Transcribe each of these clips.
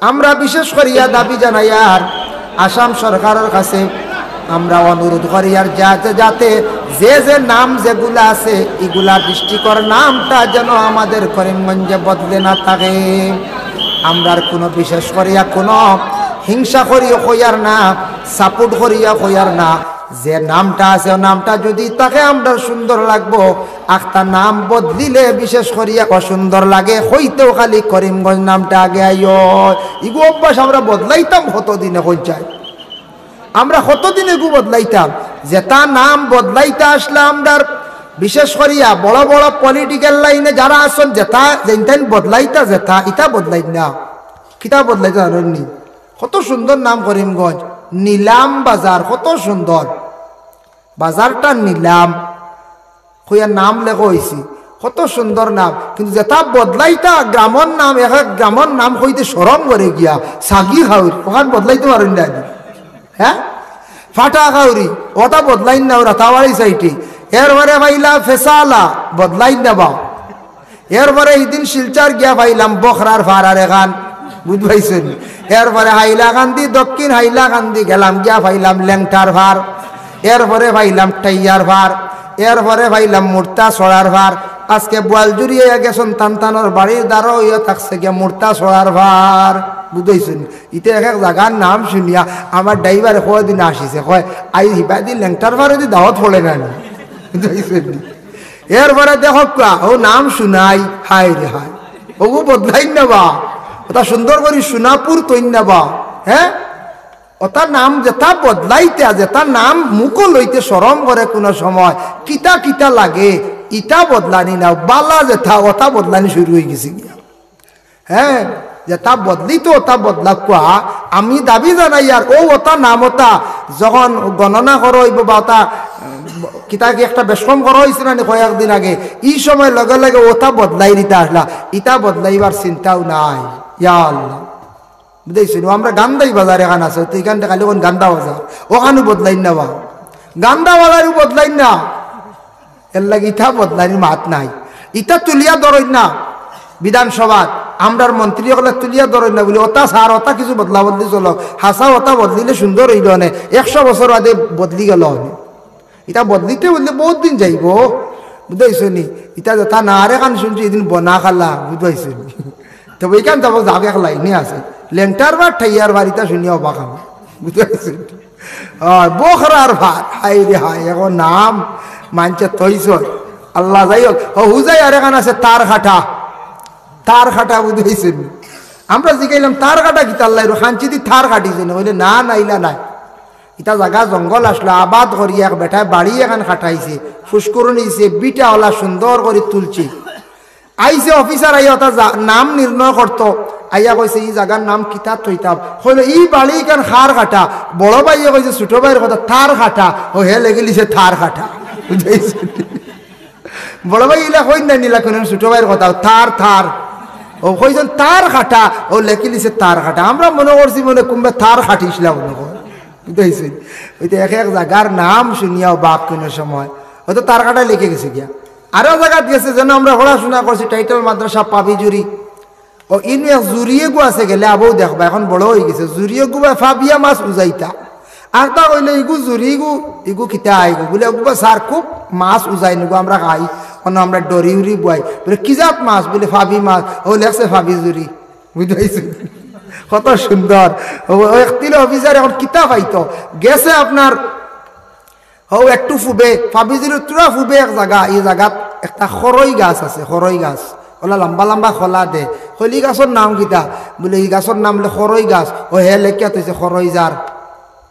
আমরা বিশেষ করিয়া দাবি জানাই আর আসাম সরকারের কাছে আমরা অনুরোধ করি আর যাতে যে যে নাম যেগুলা আছে এগুলা ডিস্ট্রিক্টর নামটা যেন আমাদের করিমগঞ্জে বদলে না থাকে। আমরা কোনো বিশেষ করিয়া কোনো হিংসা করিয়া কইয়ার না, সাপোর্ট করিয়া কইয়ার না, যে নামটা আছে নামটা যদি তাকে আমরা সুন্দর লাগবো, একটা নাম বদলিলে বিশেষ করিয়া অসুন্দর লাগে হইতেও খালি করিমগঞ্জ নামটা আগে আইও। ইগু অভ্যাস আমরা বদলাইতাম কতদিনে হয়ে যায়, আমরা কতদিনে গু বদলাইতাম। যেটা নাম বদলাইতে আসলে আমরা বিশেষ করিয়া বড় বড় পলিটিক্যাল লাইনে যারা আসেন যেটা যেন বদলাইতা যেটা ইটা বদলাই না, কিতা বদলাইতে জানেননি? কত সুন্দর নাম করিমগঞ্জ, নিলাম বাজার, কত সুন্দর বাজারটা নিলাম হইয়া নাম লেখা হয়েছি, কত সুন্দর নাম। কিন্তু যেটা বদলাইতা গ্রামের নাম, এক এক গ্রামের নাম হইতে সরম করে গিয়া সাগি খাউরি ওখান বদলাইতে পারেন না, হ্যাঁ ফাটা খাউরি ওটা বদলাই না রাতাবাড়ি সাইটে, এরপরে ভাইলা ফেসালা বদলাই না বা, এরপরে এইদিন শিলচার গিয়া ভাইলাম বখরার ফারার এখান বুঝবাইছেন, এরপরে হাইলাকান্দি দক্ষিণ হাইলাকান্দি গেলাম গিয়া ভাইলাম ল্যাংটার ভার, এরপরে ভাইলাম টাইয়ার ভার, এরপরে ভাইলাম মুর্তা ছড়ার ভার। আজকে বোয়াল জুড়িয়ে গেছেন তানতানোর বাড়ির দ্বারা ইয়ে থাকছে গিয়া মুর্তা ছড়ার ভার বুঝাইছেন। ইতে এক এক জায়গার নাম শুনিয়া আমার ড্রাইভারে কয়দিন আসিছে কয় আই হিবাদি ল্যাংটার ভারে যদি দাওয়াত পড়ে না বুঝাইছেন। এরপরে দেখো ও নাম শুনাই হাই রে হাই ওগু বদলাই নেবা, ওটা সুন্দর করি সোনাপুর তৈন নেবা, হ্যাঁ ওটার নাম যেটা বদলাইতে যেটা নাম মুখো লইতে সরম করে কোনো সময় কিতা কিতা লাগে ইটা বদলানি না, বালা যেটা ওটা বদলানি শুরু হয়ে গেছে গিয়া, হ্যাঁ যেটা বদলিত ওটা বদলা কোয়া। আমি দাবি জানাই আর ও ওটা নাম ওটা যখন গণনা করা হইব বা ওটা কিতাকে একটা বেশম করা হয়েছিল না কয়েকদিন আগে, এই সময় লগে লগে ওটা বদলাই দিতে আসলা, ইটা বদলাইবার চিন্তাও নাই। ইয়া আল্লাহ বুঝেছিল। আমরা গান্দাই বাজার এখান আছে, তো এখানটা খালি ওখান গান্দা বাজার, ওখানে বদলাই না বা গান্দা বাজারও বদলাই না, এর লাগে ইটা বদলাইনি মাত নাই। ইটা তুলিয়া ধরই না বিধানসভাত আমরার মন্ত্রী হলে তুলিয়া ধরই না বলে ওটা সার ওটা কিছু বদলা বদলি চলো, হাসা ওটা বদলিলে সুন্দর হইল নে, 100 বছর আগে বদলি গেল, এটা বদলিতে বললে বহুত দিন যাইব বুঝাইছো নি। এটা যথা না আরে কান শুনছি এদিন বনা খালা বুঝাইছো নি, তবে এইখান যাব যাবে এক লাইনে আছে লেংটার বার ঠাইয়ার বার ইটা শুনিয়া অবাক আমি বুঝাইছো। বখরার ভার হাই রে হাই এখন নাম মানছে তৈছ আল্লাহ যাই হোক। হুজাই আর এখান আছে তার খাটা, তার খাটা বুঝাইছেন। আমরা জিগাইলাম তার কাটা কি তাল্লাই খাঞ্চিদি থার কাটিছে না, বলে না নাইলা নাই, এটা জায়গা জঙ্গল আসলো আবাদ করি এক বেটায় বাড়ি এখান খাটাইছে, ফুসকরণ নিছে বিটা ওলা সুন্দর করে তুলছে। আইসে অফিসার আইয়া ওটা নাম নির্ণয় করতো, আইয়া কইছে এই জায়গার নাম কিতাব থইতাম, হইল এই বাড়ি এখান খার কাটা, বড় ভাইয়া কইছে ছোট ভাইয়ের কথা থার কাটা, ও হে লেগে লিছে থার কাটা বুঝাইছে। বড় ভাই ইলা কই না নিলা কোন ছোট ভাইয়ের কথা থার থার, ও কইছেন তার কাটা, ও লেখি লিছে তার কাটা। আমরা মনে করছি মনে কুম্বে থার খাটিছিলাম মনে কর বুঝাইছে। ওইটা এক এক জায়গার নাম শুনিয়াও বাক কোনো সময় হয়তো তার কাটা লিখে গেছে গিয়া। আরো জায়গাত গেছে যেন আমরা পড়াশোনা করছি টাইটেল মাদ্রাসা পাবি জুরি, ও ইনু এক জুরিয়ে গু আছে গেলে আবৌ দেখবা এখন বড় হয়ে গেছে, জুরিয়ে গু বা ফাবিয়া মাছ উজাইতা, আর তা কইলে ইগু জুরি গু ইগু কিতা আইগু বলে গুবা সার খুব মাছ উজাই নিগু আমরা খাই, অন্য আমরা ডরি উড়ি বুয়াই বলে কি জাত মাছ বলে ফাবি মাছ, ও লেখছে ফাবি জুরি বুঝাইছে। কত সুন্দর একটিল অফিসার এখন কিতা পাইতো গেছে আপনার ও একটু ফুবে ফাবিজির তুরা ফুবে এক জায়গা, এই জায়গাত একটা খরই গাছ আছে, খরই গাছ ওলা লম্বা লম্বা খোলা দে, খলি গাছের নাম কিতা বলে এই গাছের নাম বলে খরই গাছ, ও হে লেখিয়া থৈছে খরই জার,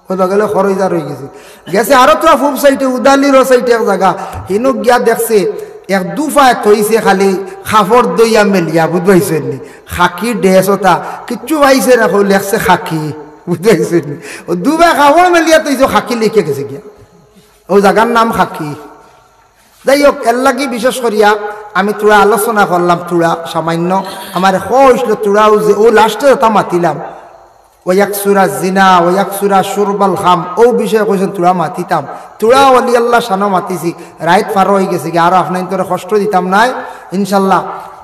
ও গেলে খরই জার হয়ে গেছে। গেছে আরো তোরা ফুব সাইটে উদালির সাইটে এক জায়গা, হিনু গিয়া দেখছে এক দুফায় থইছে খালি খাফর দইয়া মেলিয়া বুঝবাইছেন নি, খাকি ড্রেস ওটা কিচ্ছু পাইছে না, লেখছে খাকি বুঝবাইছেন নি, ও দুফায় খাফর মেলিয়া তৈছে খাকি লিখে গেছে গিয়া, ও জায়গার নাম খাকি। যাই হোক এর লাগি বিশেষ করিয়া আমি তোরা আলোচনা করলাম, তোরা সামান্য আমার হইছিল তোরাও যে ও লাস্টে ওটা মাতিলাম ওয়াকসুরা জিনা ওয়াকসুরা সুরবাল খাম, ও বিষয়ে কইছেন তোরা মাতিতাম, তোরা অলি আল্লাহ সানো মাতিছি, রাইত পার হয়ে গেছে কি আরো আপনার তোরা কষ্ট দিতাম নাই, ইনশাল্লাহ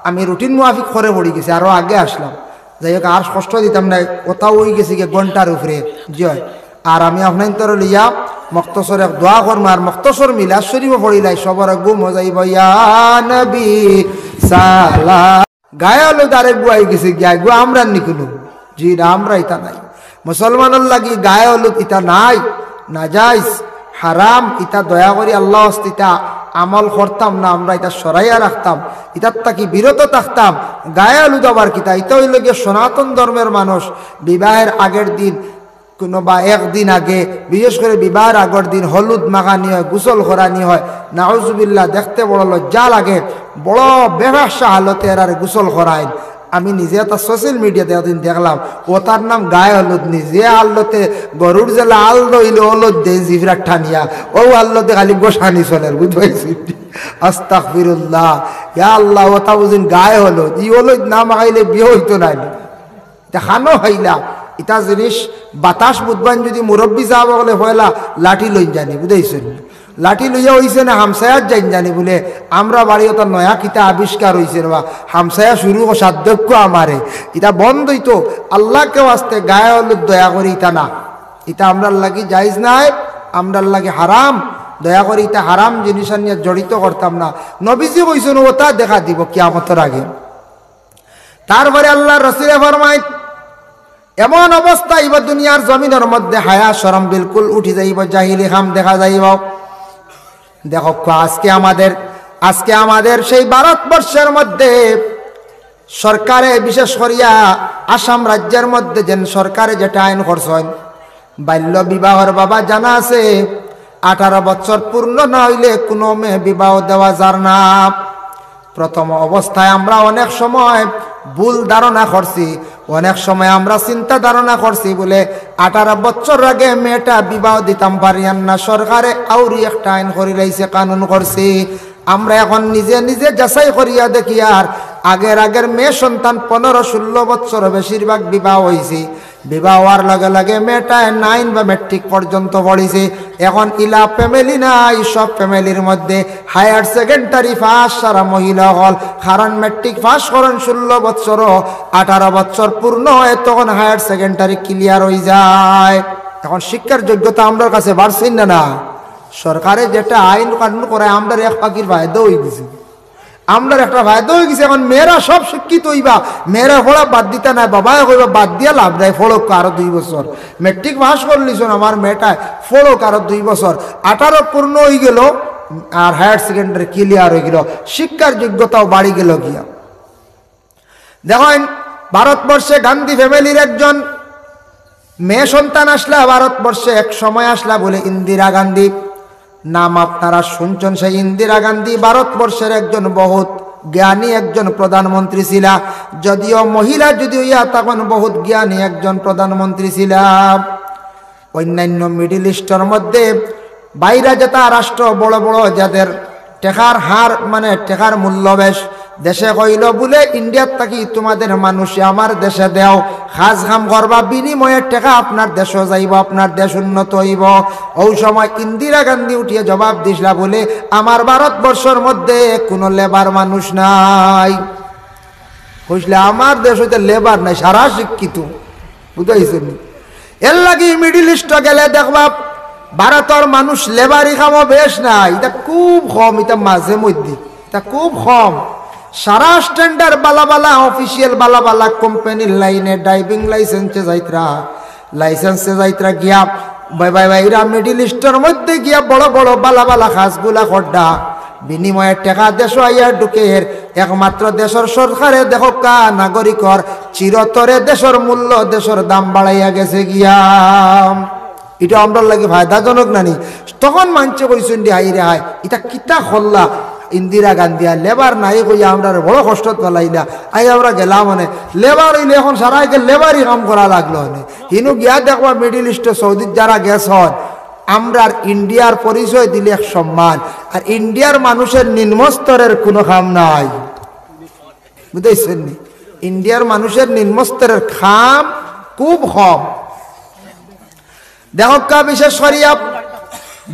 আমি রুটিন মুআফিক করে পড়ে গেছি, আরো আগে আসলাম। যাই হোক আর কষ্ট দিতাম না, কোথাও হয়ে গেছি গিয়ে ঘন্টার উপরে জয়। আর আমি আপনার তর লিয়া মক্তসর এক দোয়া করম আর মক্তসর মিলাদ শরীফ পড়িলাই সবার গুম যাইব ইয়া নবী সালাম। গায়ে হলো তারে গুয়াই গেছে গিয়া গু আমরা নিকুলো জি না, আমরা ইতা নাই মুসলমানের লাগি গায়ে হলুদ ইতা নাই, নাজাইজ হারাম। ইতা দয়া করি আল্লাহ ইতা আমল করতাম না, আমরা এটা সরাইয়া রাখতাম, ইতার তাকি বিরত থাকতাম। গায়ে হলুদ আবার কিতা, এটা হইল গিয়ে সনাতন ধর্মের মানুষ বিবাহের আগের দিন কোনো বা একদিন আগে, বিশেষ করে বিবাহের আগের দিন হলুদ মাখানি হয়, গোসল করানি হয়। নাউজুবিল্লাহ, দেখতে বড় লজ্জা লাগে, বড় বেহাসা হালতে আর গোসল করায়। আমি নিজে একটা সোশ্যাল মিডিয়াতে একদিন দেখলাম, ও তার নাম গায়ে হলুদ, নিজে আল্লতে গরুর জেলা আল দইলে হলুদ দেয় জিভরা ঠানিয়া, ও আল্লতে খালি গোসানি চলের বুঝতে। আস্তাগফিরুল্লাহ, ইয়া আল্লাহ, ওটা বুঝিন গায়ে হলুদ, ই হলুদ না মাখাইলে বিয়ে হইতো না, এটা খানো হইলা। ইটা জিনিস বাতাস বুধবান যদি মুরব্বী যাব বলে হইলা লাঠি লই জানি বুঝাইছেন, লাঠি লইয়া হইছে না হামসায়াত যাই জানি বলে। আমরা বাড়ি ওটা নয়া কিতা আবিষ্কার হয়েছে বা হামসায়া শুরু সাধ্যক্য আমারে, এটা বন্ধ হইতো। আল্লাহকে আসতে গায়ে হলুদ দয়া করি ইটা না, ইটা আমরার লাগি জাইজ নাই, আমরার লাগি হারাম। দয়া করি ইটা হারাম জিনিস নিয়ে জড়িত করতাম না। নবীজি কইছেন ওটা দেখা দিব কিয়ামতের আগে। তারপরে আল্লাহ রাসূল ফরমায় এমন অবস্থা ইব দুনিয়ার জমিনের মধ্যে হায়া শরম বিলকুল উঠি যাইব, জাহিলি হাম দেখা যাইব। দেখো আজকে আমাদের সেই ভারতবর্ষের মধ্যে সরকারে, বিশেষ করিয়া আসাম রাজ্যের মধ্যে যেন সরকারে যেটা আইন করছেন, বাল্য বিবাহর বাবা জানা আছে 18 বছর পূর্ণ না হইলে কোনো মেয়ে বিবাহ দেওয়া যার না। প্রথম অবস্থায় আমরা অনেক সময় ভুল ধারণা করছি, অনেক সময় আমরা চিন্তা ধারণা করছি বলে 18 বছর আগে মেয়েটা বিবাহ দিতাম পারিয়ান না, সরকারে আউরি একটা আইন করি লাইছে, কানুন করছি। আমরা এখন নিজে নিজে যাচাই করিয়া দেখি আর আগের মেয়ে সন্তান 15-16 বছর বেশিরভাগ বিবাহ হয়েছে। বিবাহ হওয়ার লগে লগে মেয়েটা 9 বা মেট্রিক পর্যন্ত পড়েছে। এখন ইলা ফ্যামিলি নাই, সব ফ্যামিলির মধ্যে হায়ার সেকেন্ডারি পাস সারা মহিলা হল, কারণ মেট্রিক পাস করেন 16 বছর, 18 বছর পূর্ণ হয় তখন হায়ার সেকেন্ডারি ক্লিয়ার হয়ে যায়। এখন শিক্ষার যোগ্যতা আমরা কাছে বাড়ছে না, সরকারে যেটা আইন কানুন করে আমরা এক পাখির ফায়দা হয়ে গেছি, আমরা একটা ফায়দা হয়ে গেছে। এখন মেয়েরা সব শিক্ষিত হইবা, মেয়েরা পড়া বাদ দিতে নাই, বাবা কইবা বাদ দিয়া লাভ নাই, ফড়ক আরো 2 বছর, মেট্রিক পাস করলিস আমার মেয়েটায়, ফড়ক আরো 2 বছর, 18 পূর্ণ হয়ে গেল আর হায়ার সেকেন্ডারি ক্লিয়ার হয়ে গেল, শিক্ষার যোগ্যতাও বাড়ি গেল গিয়া। দেখেন ভারতবর্ষে গান্ধী ফ্যামিলির একজন মেয়ে সন্তান আসলা ভারতবর্ষে, এক সময় আসলা বলে ইন্দিরা গান্ধী, নাম আপনারা শুনছেন। সেই ইন্দিরা গান্ধী ভারতবর্ষের একজন বহুত জ্ঞানী একজন প্রধানমন্ত্রী ছিলা, যদিও মহিলা যদিও ইয়া তখন বহুত জ্ঞানী একজন প্রধানমন্ত্রী ছিলাম। অন্যান্য মিডিল ইস্টের মধ্যে বাইরে যেটা রাষ্ট্র বড় বড় যাদের টেকার হার মানে টেকার মূল্য বেশ, দেশে কইল বলে ইন্ডিয়ার থাকি তোমাদের মানুষে আমার দেশে দেও, কাজ কাম করবা, বিনিময়ে টাকা আপনার দেশও যাইব, আপনার দেশ উন্নত হইব। ওই সময় ইন্দিরা গান্ধী উঠিয়ে জবাব দিসলা বলে আমার ভারতবর্ষের মধ্যে কোনো লেবার মানুষ নাই। বুঝলে আমার দেশ হইতে লেবার নাই, সারা শিক্ষিত, বুঝাইছেন। এর লাগি মিডিল ইস্ট গেলে দেখবা ভারতের মানুষ লেবারি কামও বেশ নাই, এটা খুব কম, এটা মাঝে মধ্যে, এটা খুব কম। সারা স্ট্যান্ডার্ড বালা অফিসিয়াল বালা কোম্পানির লাইনে ড্রাইভিং লাইসেন্সে যাইত্রা গিয়া বাইরা মিডিল ইস্টের মধ্যে গিয়া বড় বড় বালা খাসগুলা খড্ডা, বিনিময়ে টাকা দেশ আইয়া ঢুকের। একমাত্র দেশের সরকারে দেখো কা নাগরিকর চিরতরে দেশের মূল্য দেশের দাম বাড়াইয়া গেছে গিয়া। এটা আমরা লাগে ফায়দাজনক নানি। তখন মানছে কইছেন দি হাই রে হাই এটা কিতা খল্লা ইন্দিরা গান্ধী আর লেবার নাই কইয়া আমরা বড় কষ্ট পেলাইলা। আই আমরা গেলাম মানে লেবার হইলে এখন সারাইকে লেবারই কাম করা লাগলো মানে। হিনু গিয়া দেখবা মিডিল ইস্টে সৌদির যারা গেছ হন, আমরা ইন্ডিয়ার পরিচয় দিলে এক সম্মান, আর ইন্ডিয়ার মানুষের নিম্নস্তরের কোনো খাম নাই, বুঝতেছেন? ইন্ডিয়ার মানুষের নিম্নস্তরের খাম খুব কম। দেখা বিশেষ করিয়া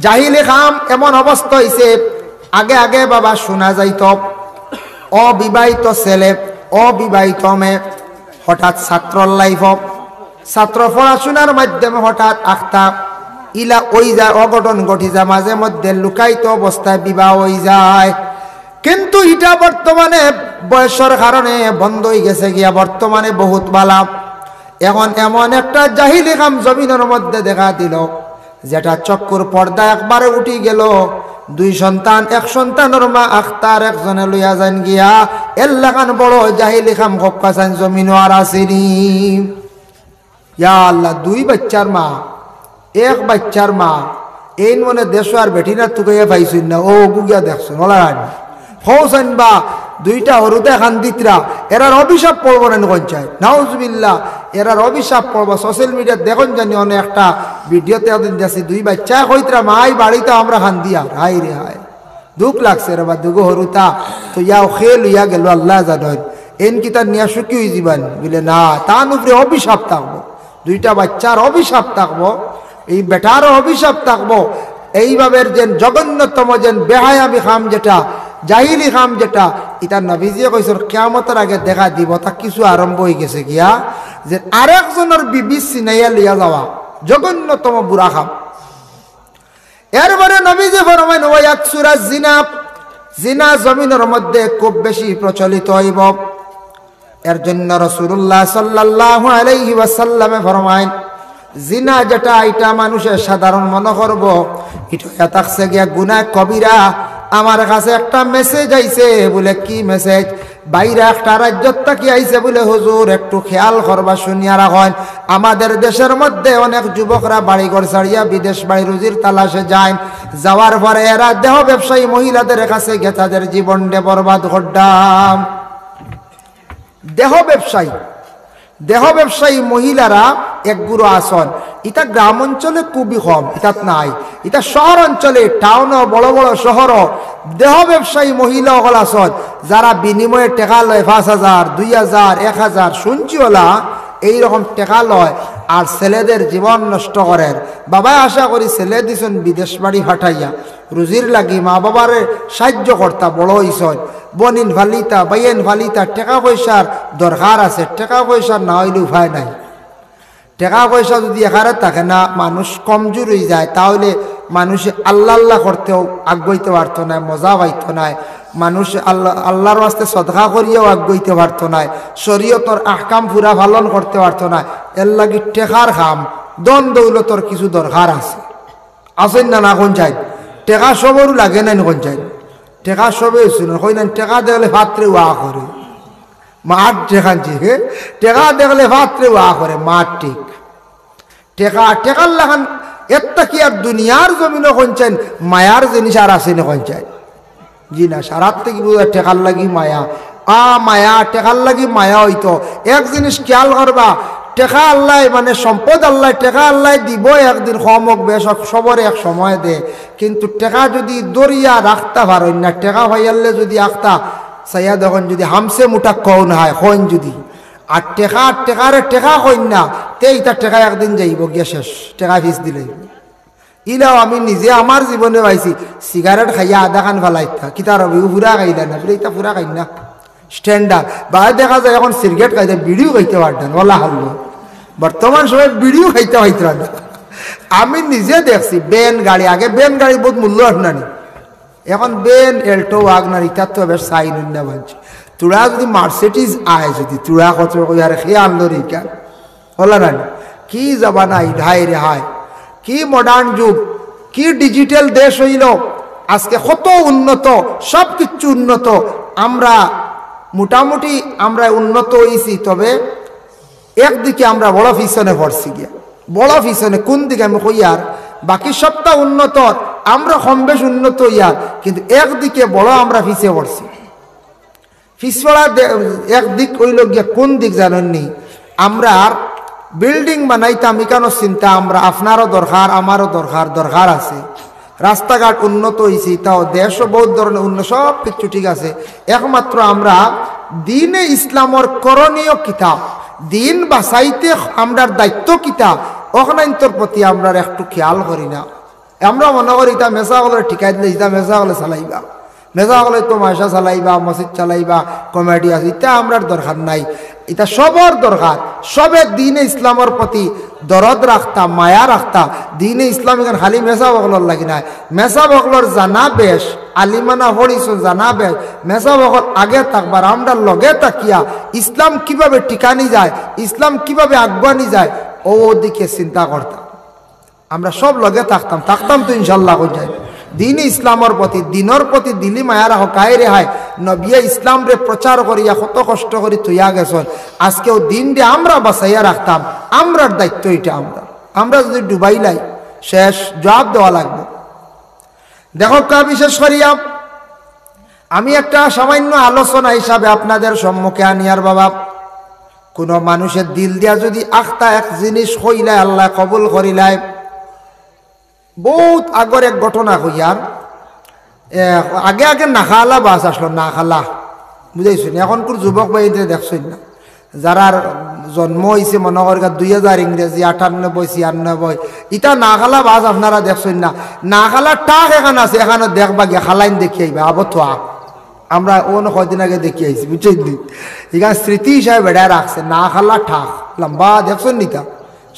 জাহিলি খাম এমন অবস্থা হয়েছে, আগে বাবা শোনা যাইত অবিবাহিত ছেলে অবিবাহিত মেয়ে হঠাৎ ছাত্রর লাইফ ছাত্র পড়াশোনার মাধ্যমে হঠাৎ আখতা ইলা ওই যায় অঘটন ঘটি যায়, মাঝে মধ্যে লুকায়িত অবস্থায় বিবাহ হয়ে যায়। কিন্তু এটা বর্তমানে বয়সের কারণে বন্ধ হয়ে গেছে গিয়া, বর্তমানে বহুত বালা। এখন এমন একটা জাহিলি কাম জমিনের মধ্যে দেখা দিল, যেটা চক্কুর পর্দা একবারে উঠি গেল। 2 সন্তান, 1 সন্তানের মা আখতার একজনে লইয়া যান গিয়া এলাকান বড় জাহিলি কাম কক্কাসান জমিন আর আসেনি। ইয়া আল্লাহ, 2 বাচ্চার মা, 1 বাচ্চার মা, এই মনে দেশ আর বেটি না তুকাইয়া পাইছুন না, ও গুগিয়া দেখছুন ওলা হৌসান বা 2টা হরুদে খান দিতরা, এরার অভিশাপ পড়বো না কঞ্চায় নাউজুবিল্লাহ, এরার অভিশাপ পড়বো। সোশ্যাল মিডিয়া দেখুন জানি অনেক একটা ভিডিওতে ওদিন দেখছি 2 বাচ্চা হইতরা মাই বাড়িতে আমরা খান দিয়া, হাই রে হাই দুঃখ লাগছে রে বা, 2 হরুতা তো ইয়াও খেল ইয়া গেল আল্লাহ জানেন। এন কি তার নিয়া সুখী হয়ে যাবেন বলে না, তার উপরে অভিশাপ থাকবো, 2টা বাচ্চার অভিশাপ থাকবো, এই বেটারও অভিশাপ থাকবো। এইভাবে যে জঘন্যতম যে বেহায়ামি খাম যেটা, জাহিলি খাম যেটা, এটা নবীজিয়ে কইছেন কিয়ামতের আগে দেখা দিব। তা কিছু আরম্ভ হয়ে গেছে গিয়া, যে আরেকজনের বিবি সিনাইয়া লিয়া যাওয়া, জঘন্যতম বুড়া খাম। এরপরে নবীজি ফরমাইন ওয়ায়াকসুরা জিনা, জিনা জমিনের মধ্যে খুব বেশি প্রচলিত হইব। এর জন্য রাসূলুল্লাহ সাল্লাল্লাহু আলাইহি ওয়াসাল্লামে ফরমাইন, জিনা যেটা এটা মানুষের সাধারণ মনে করব, এটা থাকছে গিয়া গুনাহ কবিরা। আমার কাছে একটা মেসেজ আইছে, বলে কি মেসেজ? বাইরে একটা রাজ্যত থাকি আইছে বলে, হুজুর একটু খেয়াল করবা, শুনিয়া রাখেন। আমাদের দেশের মধ্যে অনেক যুবকরা বাড়িঘর ছাড়িয়া বিদেশ বাড়ি রুজির তালাশে যায়, যাওয়ার পরে এরা দেহ ব্যবসায়ী মহিলাদের কাছে গিয়ে তাদের জীবনটা বরবাদ করলাম। দেহ ব্যবসায়ী মহিলারা একগুলো আসন, এটা গ্রাম অঞ্চলে খুবই কম, এটা নাই। এটা শহর অঞ্চলে, টাউনও বড় বড় শহরও দেহ ব্যবসায়ী মহিলা হল আসন, যারা বিনিময়ে টাকা লয় 5,000, 2,000, 1,000 শুনছি ওলা এইরকম টাকা লয়, আর ছেলেদের জীবন নষ্ট করেন। বাবা আশা করি ছেলে দিছেন বিদেশ বাড়ি ফাটাইয়া রুজির লাগি, মা বাবারে সাহায্য কর্তা বড় হইছন, বনিন ফালিতা বাইয়েন ফালিতা, টাকা পয়সার দরকার আছে, টাকা পয়সা না হইলে উপায় নাই। টাকা পয়সা যদি এখানে থাকে না, মানুষ কমজোর হয়ে যায়, তাহলে মানুষ আল্লাহ আল্লাহ করতেও আগ্রহীতে পারত না, মজা পাইত না। মানুষ আল্লাহর রাস্তায় সদকা করিয়াও আগ্রহীতে পারত না, শরীয়তর আহকাম পুরা পালন করতে পারত না। এর লাগি টেকার খাম, দন দৌলতর কিছু দরকার আছে, আসেন না? না কোন চাই টেকা সবরও লাগে না, কোন চাই টেকা সবে শুনুন, কই না টেকা দেখলে ভাতরে ওয়া করে, মাঠ টেকানছি, টেকা দেখলে ভাতরে ওয়া করে, মাঠ ঠিক টেকার লাগান একটা কি আর দুনিয়ার জমিনও কঞ্চাইন মায়ার জিনিস আর আসেন কঞ্চাইন। জি না, সারার থেকে বোঝা টেকার লাগি মায়া, মায়া টেকার লাগি মায়া হইতো। এক জিনিস খেয়াল করবা, টেকা আল্লাহ মানে সম্পদ আল্লাহ, টেকা আল্লাহ দিব একদিন, কম হোক বেশ হোক সবরে এক সময় দে। কিন্তু টেকা যদি দরিয়া রাখতা পারেন না, টেকা ভাইয়ালে যদি আখতা সাইয়া দেখুন, যদি হামসে মুটা কন হয় হন যদি, আর টেকারে টেকা কইন না, এইটা টেকা একদিন যাইব গিয়া শেষ, টেকা ফিস দিলে। ইলাও আমি নিজে আমার জীবনে পাইছি, সিগারেট খাইয়া আধা খান ফেলাইতা, কিতা রবি পুরা খাইলা না, এটা পুরা খাই না স্ট্যান্ডার্ড। বা দেখা যায় এখন সিগারেট খাইতে, বিড়িও খাইতে পারতেন, ওলা হারলো। বর্তমান সময় বিড়িও খাইতে পারতেন না। আমি নিজে দেখছি বেন গাড়ি, আগে বেন গাড়ি বহুত মূল্য আসনানি, এখন বেন এল্টো ওয়াগনার ইটার তো বেশ সাইন না বানছি। তোরা যদি মার্সিডিজ আয়, যদি তোরা কত আর খেয়ে আনলো রিকা ওলা না, কি যাবা নাই ঢাই রে হায়, কি মডার্ন যুগ, কি ডিজিটাল দেশ হইল আজকে, কত উন্নত, সব কিছু উন্নত। আমরা মোটামুটি আমরা উন্নত হয়েছি, তবে একদিকে আমরা বড় পিছনে পড়ছি গিয়া, বড় পিছনে। কোন দিকে আমি কই আর, বাকি সবটা উন্নত, আমরা কম বেশ উন্নত ইয়ার, কিন্তু একদিকে বড় আমরা পিছিয়ে পড়ছি। পিছপড়া একদিক হইল গিয়া, কোন দিক জানেননি? আমরা বিল্ডিং বানাইতাম, ইকানো চিন্তা আমরা, আপনারও দরকার আমারও দরকার আছে। রাস্তাঘাট উন্নত হয়েছে, তাও দেশও বহুত ধরনের উন্নত, সব কিছু ঠিক আছে। একমাত্র আমরা দিনে ইসলামর করণীয় কিতাব, দিন বাঁচাইতে আমরার দায়িত্ব কিতাব, অখনাইন্তর প্রতি আমরা একটু খেয়াল করি না। আমরা মনে করি তা মেসা হলে ঠিকাই দিলে, ইতা মেসা হলে চালাইবা, মেজা হলে তো মাসা চালাইবা, মসজিদ চালাইবা, কমেডি আছে, এটা আমরা দরকার নাই। এটা সবর দরকার। সবে দিনে ইসলামের প্রতি দরদ রাখতা, মায়া রাখতা। দিনে ইসলাম এখানে খালি মেসা বকলর লাগি নাই, মেসা বকলর জানা বেশ, আলিমানা হরিস জানা বেশ, মেসা বকল আগে থাকবার আমরা লগে তাকিয়া ইসলাম কিভাবে টিকানি যায়, ইসলাম কিভাবে আগুয়ানি যায় ও দিকে চিন্তা করতাম। আমরা সব লগে থাকতাম তো ইনশাল্লাহ হয়ে যায়। দিন ইসলামের প্রতি, দিনের প্রতি দিলি মায়া রাখো, কায় রেহাই নবিয়া ইসলাম রে প্রচার করিয়া কত কষ্ট করি তুইয়া গেছেন। আজকেও দিন রে আমরা বাঁচাইয়া রাখতাম, আমরার দায়িত্ব এটা। আমরা যদি ডুবাইলাই শেষ জবাব দেওয়া লাগবে। দেখো কা বিশেষ করিয়া আমি একটা সামান্য আলোচনা হিসাবে আপনাদের সম্মুখে আনিয়ার বাবা, কোন মানুষের দিল দিয়া যদি আখতা এক জিনিস হইলাই আল্লাহ কবুল করিলাই। বহুত আগর এক ঘটনা হইয়ার, আগে নাখালা বাস আসলো, নাখালা বুঝাইছেন। এখনকার যুবক বাহিনীতে দেখছেন না, যারা জন্ম হয়েছে মনে করি 2000 ইংরেজি 98 96, ইটা নাখালা বাস আপনারা দেখছেন না। নাখালা টাক এখানে আছে, এখানে দেখবা গিয়ে খালাইন দেখি আইবা আবথা। আমরা অন্য কদিন আগে দেখি আইছি বুঝছেন, এখানে স্মৃতি হিসাবে বেড়ায় রাখছে। নাখালা ঠাক লম্বা দেখছেন নিতা,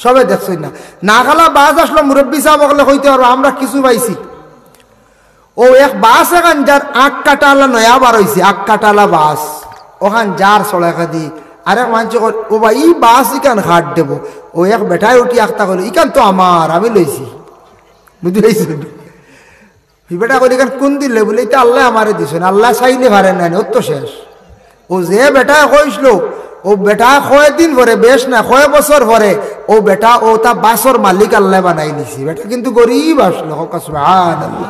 সবে দেখছেন না। নাখালা বাস আসলো, মুরব্বী সাহেব বলে হইতে পারবো আমরা কিছু পাইছি। ও এক বাস এখান যার 8 কাটালা নয়া বার হয়েছে, 8 কাটালা বাস ওখান যার চড়াইখা দি আরেক মানুষ ও ভাই ই বাস ইকান হাট দেব। ও এক বেটায় উঠি আখতা করলো, ইকান তো আমার, আমি লইছি বুঝতে পারছেন। বেটা করি ইকান কোন দিলে বলে এটা আল্লাহ আমারে দিছেন, আল্লাহ চাইলে পারেন না, ওর তো শেষ। ও যে বেটা কইসলো, ও বেটা কয়েকদিন পরে, বেশ না কয়েক বছর পরে ও বেটা ও তা বাসর মালিক আল্লাহ বানাই নিছি। বেটা কিন্তু গরিব আসলো, সুবহানাল্লাহ,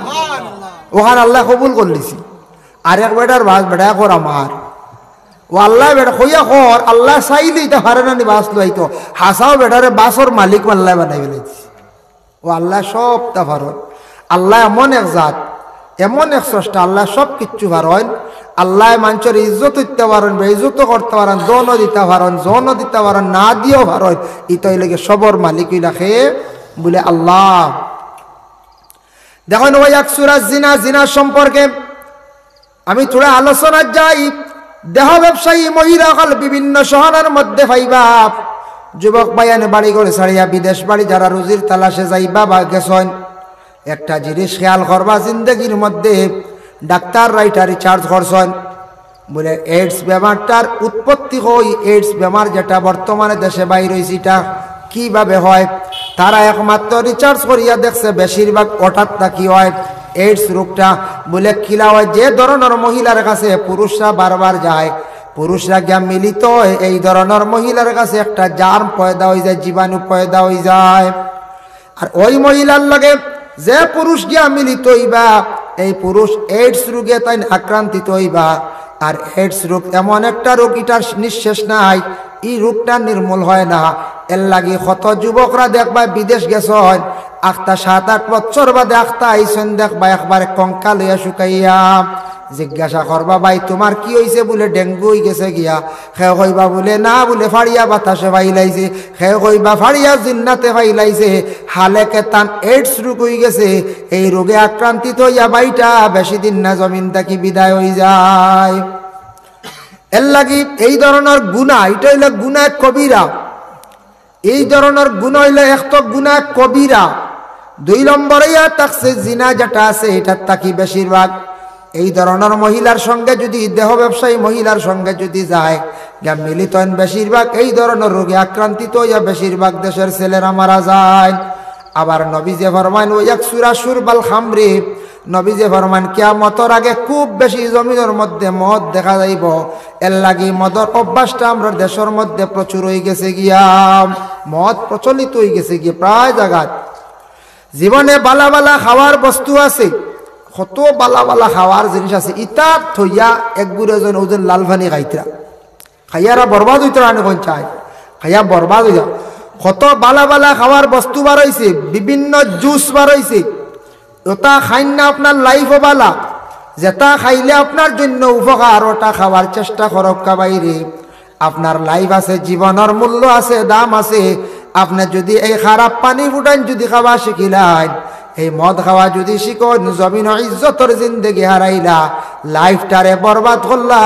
ওখানে আল্লাহ কবুল করলিছি। আর এক বেটার বাস বেটা কর আমার, ও আল্লাহ বেটা কইয়া কর, আল্লাহ চাইলে এটা পারে না নি বাস লইতো, হাসাও বেটারে বাসর মালিক আল্লাহ বানাই ফেলেছি। ও আল্লাহ সব তা পারেন। আল্লাহ এমন এক জাত, এমন এক স্রষ্টা, আল্লাহ সব কিচ্ছু পারেন। আল্লাহ মানুষের ইজ্জত দিতে পারেন, বেইজ্জত করতে পারেন, জন দিতে পারেন, জন দিতে পারেন, না দিয়েও পারেন। ইতাই লেগে সবর মালিক রাখে বলে আল্লাহ। দেখুন ওই এক সূরা জিনা সম্পর্কে আমি থোড়া আলোচনা যাই। দেহ ব্যবসায়ী মহিলাকাল বিভিন্ন শহরের মধ্যে পাইবা, যুবক ভাইয়ানে বাড়ি করে ছাড়িয়া বিদেশ বাড়ি যারা রুজির তালাশে যাইবা বা গেছেন, একটা জিনিস খেয়াল করবা, জিন্দগির মধ্যে ডাক্তার রাইটা রিচার্জ করছেন বলে এইডস বেমারটার উৎপত্তি হয়, এইডস বেমার যেটা বর্তমানে দেশে বাইর হয়েছে এটা কিভাবে হয়, তারা একমাত্র রিচার্জ করিয়া দেখছে বেশিরভাগ হঠাৎ কি হয় এইডস রোগটা বলে কিলা হয়। যে ধরনের মহিলার কাছে পুরুষরা বারবার যায়, পুরুষরা গিয়া মিলিত হয়, এই ধরনের মহিলার কাছে একটা জার্ম পয়দা হয়ে যায়, জীবাণু পয়দা হয়ে যায়। আর ওই মহিলার লগে যে পুরুষ গিয়া মিলিত হইবা, এই পুরুষ এইডস রোগে তাই আক্রান্তিত হইবা। আর এইডস রোগ এমন একটা রোগ, এটার নিঃশেষ নাই, এই রোগটা নির্মূল হয় না। এর লাগি কত যুবকরা দেখবা বিদেশ গেছেন, আখতা 7-8 বছর বাদে আখতা আইসেন, দেখবা একবারে কঙ্কাল হইয়া শুকাইয়া। জিজ্ঞাসা করবা ভাই তোমার কি হয়েছে, বলে ডেঙ্গু হয়ে গেছে গিয়া। খেয়ে কইবা বলে না, বলে ফাড়িয়া বাতাসে ফাইলাইছে। খেয়ে কইবা ফাড়িয়া জিন্নাতে ফাইলাইছে। হালেকে তান এইডস রোগ হয়ে গেছে। এই রোগে আক্রান্তিত হইয়া বাইটা বেশি দিন না জমিন থাকি বিদায় হয়ে যায়। এর লাগি এই ধরনের গুনাহ, এটা হইলে গুনাহ কবিরা। এই ধরনের গুনাহ হইলে এক তো গুনাহ কবিরা, 2 নম্বরে তাকসে জিনা যেটা আছে এটার তাকি বেশিরভাগ এই ধরনের মহিলার সঙ্গে যদি, দেহ ব্যবসায়ী মহিলার সঙ্গে যদি যায় মিলিত হন, বেশিরভাগ এই ধরনের রোগে আক্রান্তিত হইয়া বেশিরভাগ দেশের ছেলেরা মারা যায়। আবার নবী যে ফরমান ওই এক সূরা শুরবাল খামরি, নবী যে ফরমান কিয়ামতের আগে খুব বেশি জমিনের মধ্যে মদ দেখা যাইব। এর লাগি মদের অভ্যাসটা আমরা দেশের মধ্যে প্রচুর হয়ে গেছে গিয়া, মদ প্রচলিত হয়ে গেছে গিয়া প্রায় জায়গায়। জীবনে বালা বালা খাওয়ার বস্তু আছে, কত বালা বালা খাওয়ার জিনিস আছে, ইটা থইয়া এক গুড়ে জন ওজন লাল পানি খাইতরা, খাইয়ারা বরবাদ হইতে রানি কোন চাই, খাইয়া বরবাদ হইয়া। কত বালা বালা খাওয়ার বস্তু বার হয়েছে, বিভিন্ন জুস বার হয়েছে। ওটা খাইন না আপনার লাইফও বালা, যেটা খাইলে আপনার জন্য উপকার ওটা খাওয়ার চেষ্টা করক বাইরে। আপনার লাইফ আছে, জীবনের মূল্য আছে, দাম আছে। আপনি যদি এই খারাপ পানি ফুটান যদি খাওয়া শিখিলেন, এই মদ খাওয়া যদি শিকন জমিন ইজ্জতর জিন্দেগি হারাইলা, লাইফটারে বরবাদ করলা।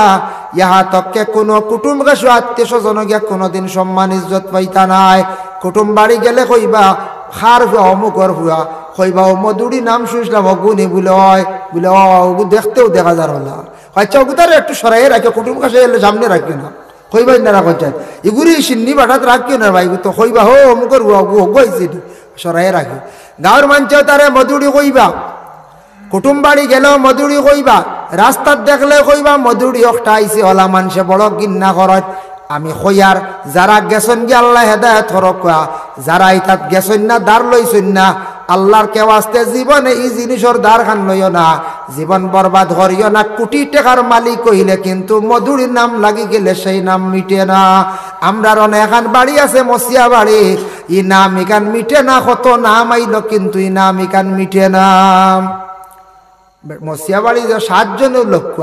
ইহা তককে কোনো কুটুম গাছ আত্মীয় স্বজন গিয়া কোনোদিন সম্মান ইজ্জত পাইতা নাই। কুটুম বাড়ি গেলে কইবা খার হুয়া অমুকর হুয়া, কইবা ও মধুরি নাম শুনছিলাম অগুনি বলে হয় বলে অগু দেখতেও দেখা যার হলা। আচ্ছা ওগু তার একটু সরাই রাখে, কুটুম কাছে এলে সামনে রাখবে না, কইবাই না রাখ যায় এগুলি সিন্নি বাটাত রাখিও না ভাই, তো কইবা হো অমুকর হুয়া অগু হইছে সরাই রাখে। গাঁর মানুষেও তারে মধুরি কইবা, কুটুম বাড়ি গেলেও মধুরি কইবা, রাস্তার দেখলে কইবা মধুরি একটা আইসে হলা। মানুষে বড় গিন্না করত। আমি কইয়ার যারা গেছন গিয়ে আল্লাহ হেদায়েত করক, যারা ইতাত গেছন না দাঁড় লইছন না, আল্লাহর কেউ আসতে জীবনে এই জিনিসের দ্বার খান লইও না, জীবন বরবাদ করিও না। কোটি টাকার মালিক কইলে কিন্তু মধুরির নাম লাগি গেলে সেই নাম মিটে না। আমরার অনেক বাড়ি আছে মসিয়া বাড়ি, ই নাম ইকান মিটে না, কত নাম আইল কিন্তু ই নাম ইকান মিটে না। মসিয়া বাড়ি 7 জনের লক্ষ্য,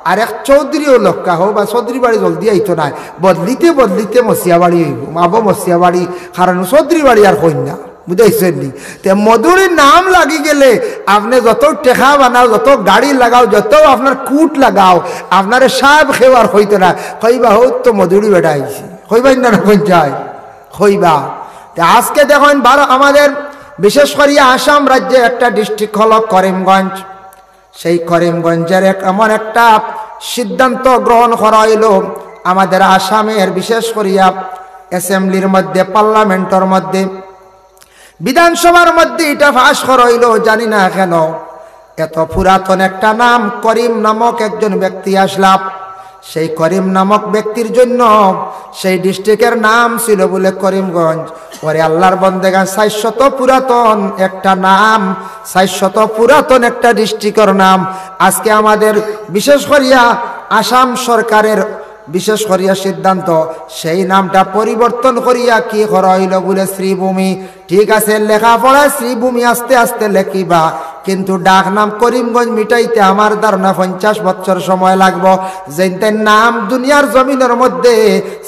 আর এক চৌধুরীও লক্ষ্য হোক বা চৌধুরী বাড়ি জলদি আইতো নাই, বদলিতে বদলিতে মসিয়া বাড়ি হইব। মাবো মসিয়া বাড়ি কারণ চৌধুরী বাড়ি আর কন্যা, বুঝাইছেন নি? তে মধুরীর নাম লাগি গেলে আপনি যত টেকা বানাও, যত গাড়ি লাগাও, যত আপনার কুট লাগাও, আপনার সাহেব খেওয়ার হইতো না। কইবা হোক তো মধুরী বেটা আইছি, কইবাই না পঞ্চায়েত কইবা। আজকে দেখেন আমাদের বিশেষ করে আসাম রাজ্যে একটা ডিস্ট্রিক্ট হল করিমগঞ্জ। সেই করিমগঞ্জের এমন একটা সিদ্ধান্ত গ্রহণ করা হইল, আমাদের আসামের বিশেষ করিয়া অ্যাসেম্বলির মধ্যে, পার্লামেন্টের মধ্যে, বিধানসভার মধ্যে এটা ফাঁস করা হইল। জানি না কেন এত পুরাতন একটা নাম করিম নামক একজন ব্যক্তি আসলাম। সেই করিম নামক ব্যক্তির জন্য সেই ডিস্ট্রিক্টের নাম ছিল বলে করিমগঞ্জ। ওরে আল্লাহর বন্দেগান 400 পুরাতন একটা নাম, 400 পুরাতন একটা ডিস্ট্রিক্টের নাম আজকে আমাদের বিশেষ করিয়া আসাম সরকারের বিশেষ করিয়া সিদ্ধান্ত সেই নামটা পরিবর্তন করিয়া কি করা হইল বলে শ্রীভূমি। ঠিক আছে, লেখাপড়ায় শ্রীভূমি আস্তে আস্তে লেখিবা, কিন্তু ডাক নাম করিমগঞ্জ মিটাইতে আমার ধারণা 50 বছর সময় লাগবো। যেতে নাম দুনিয়ার জমিনের মধ্যে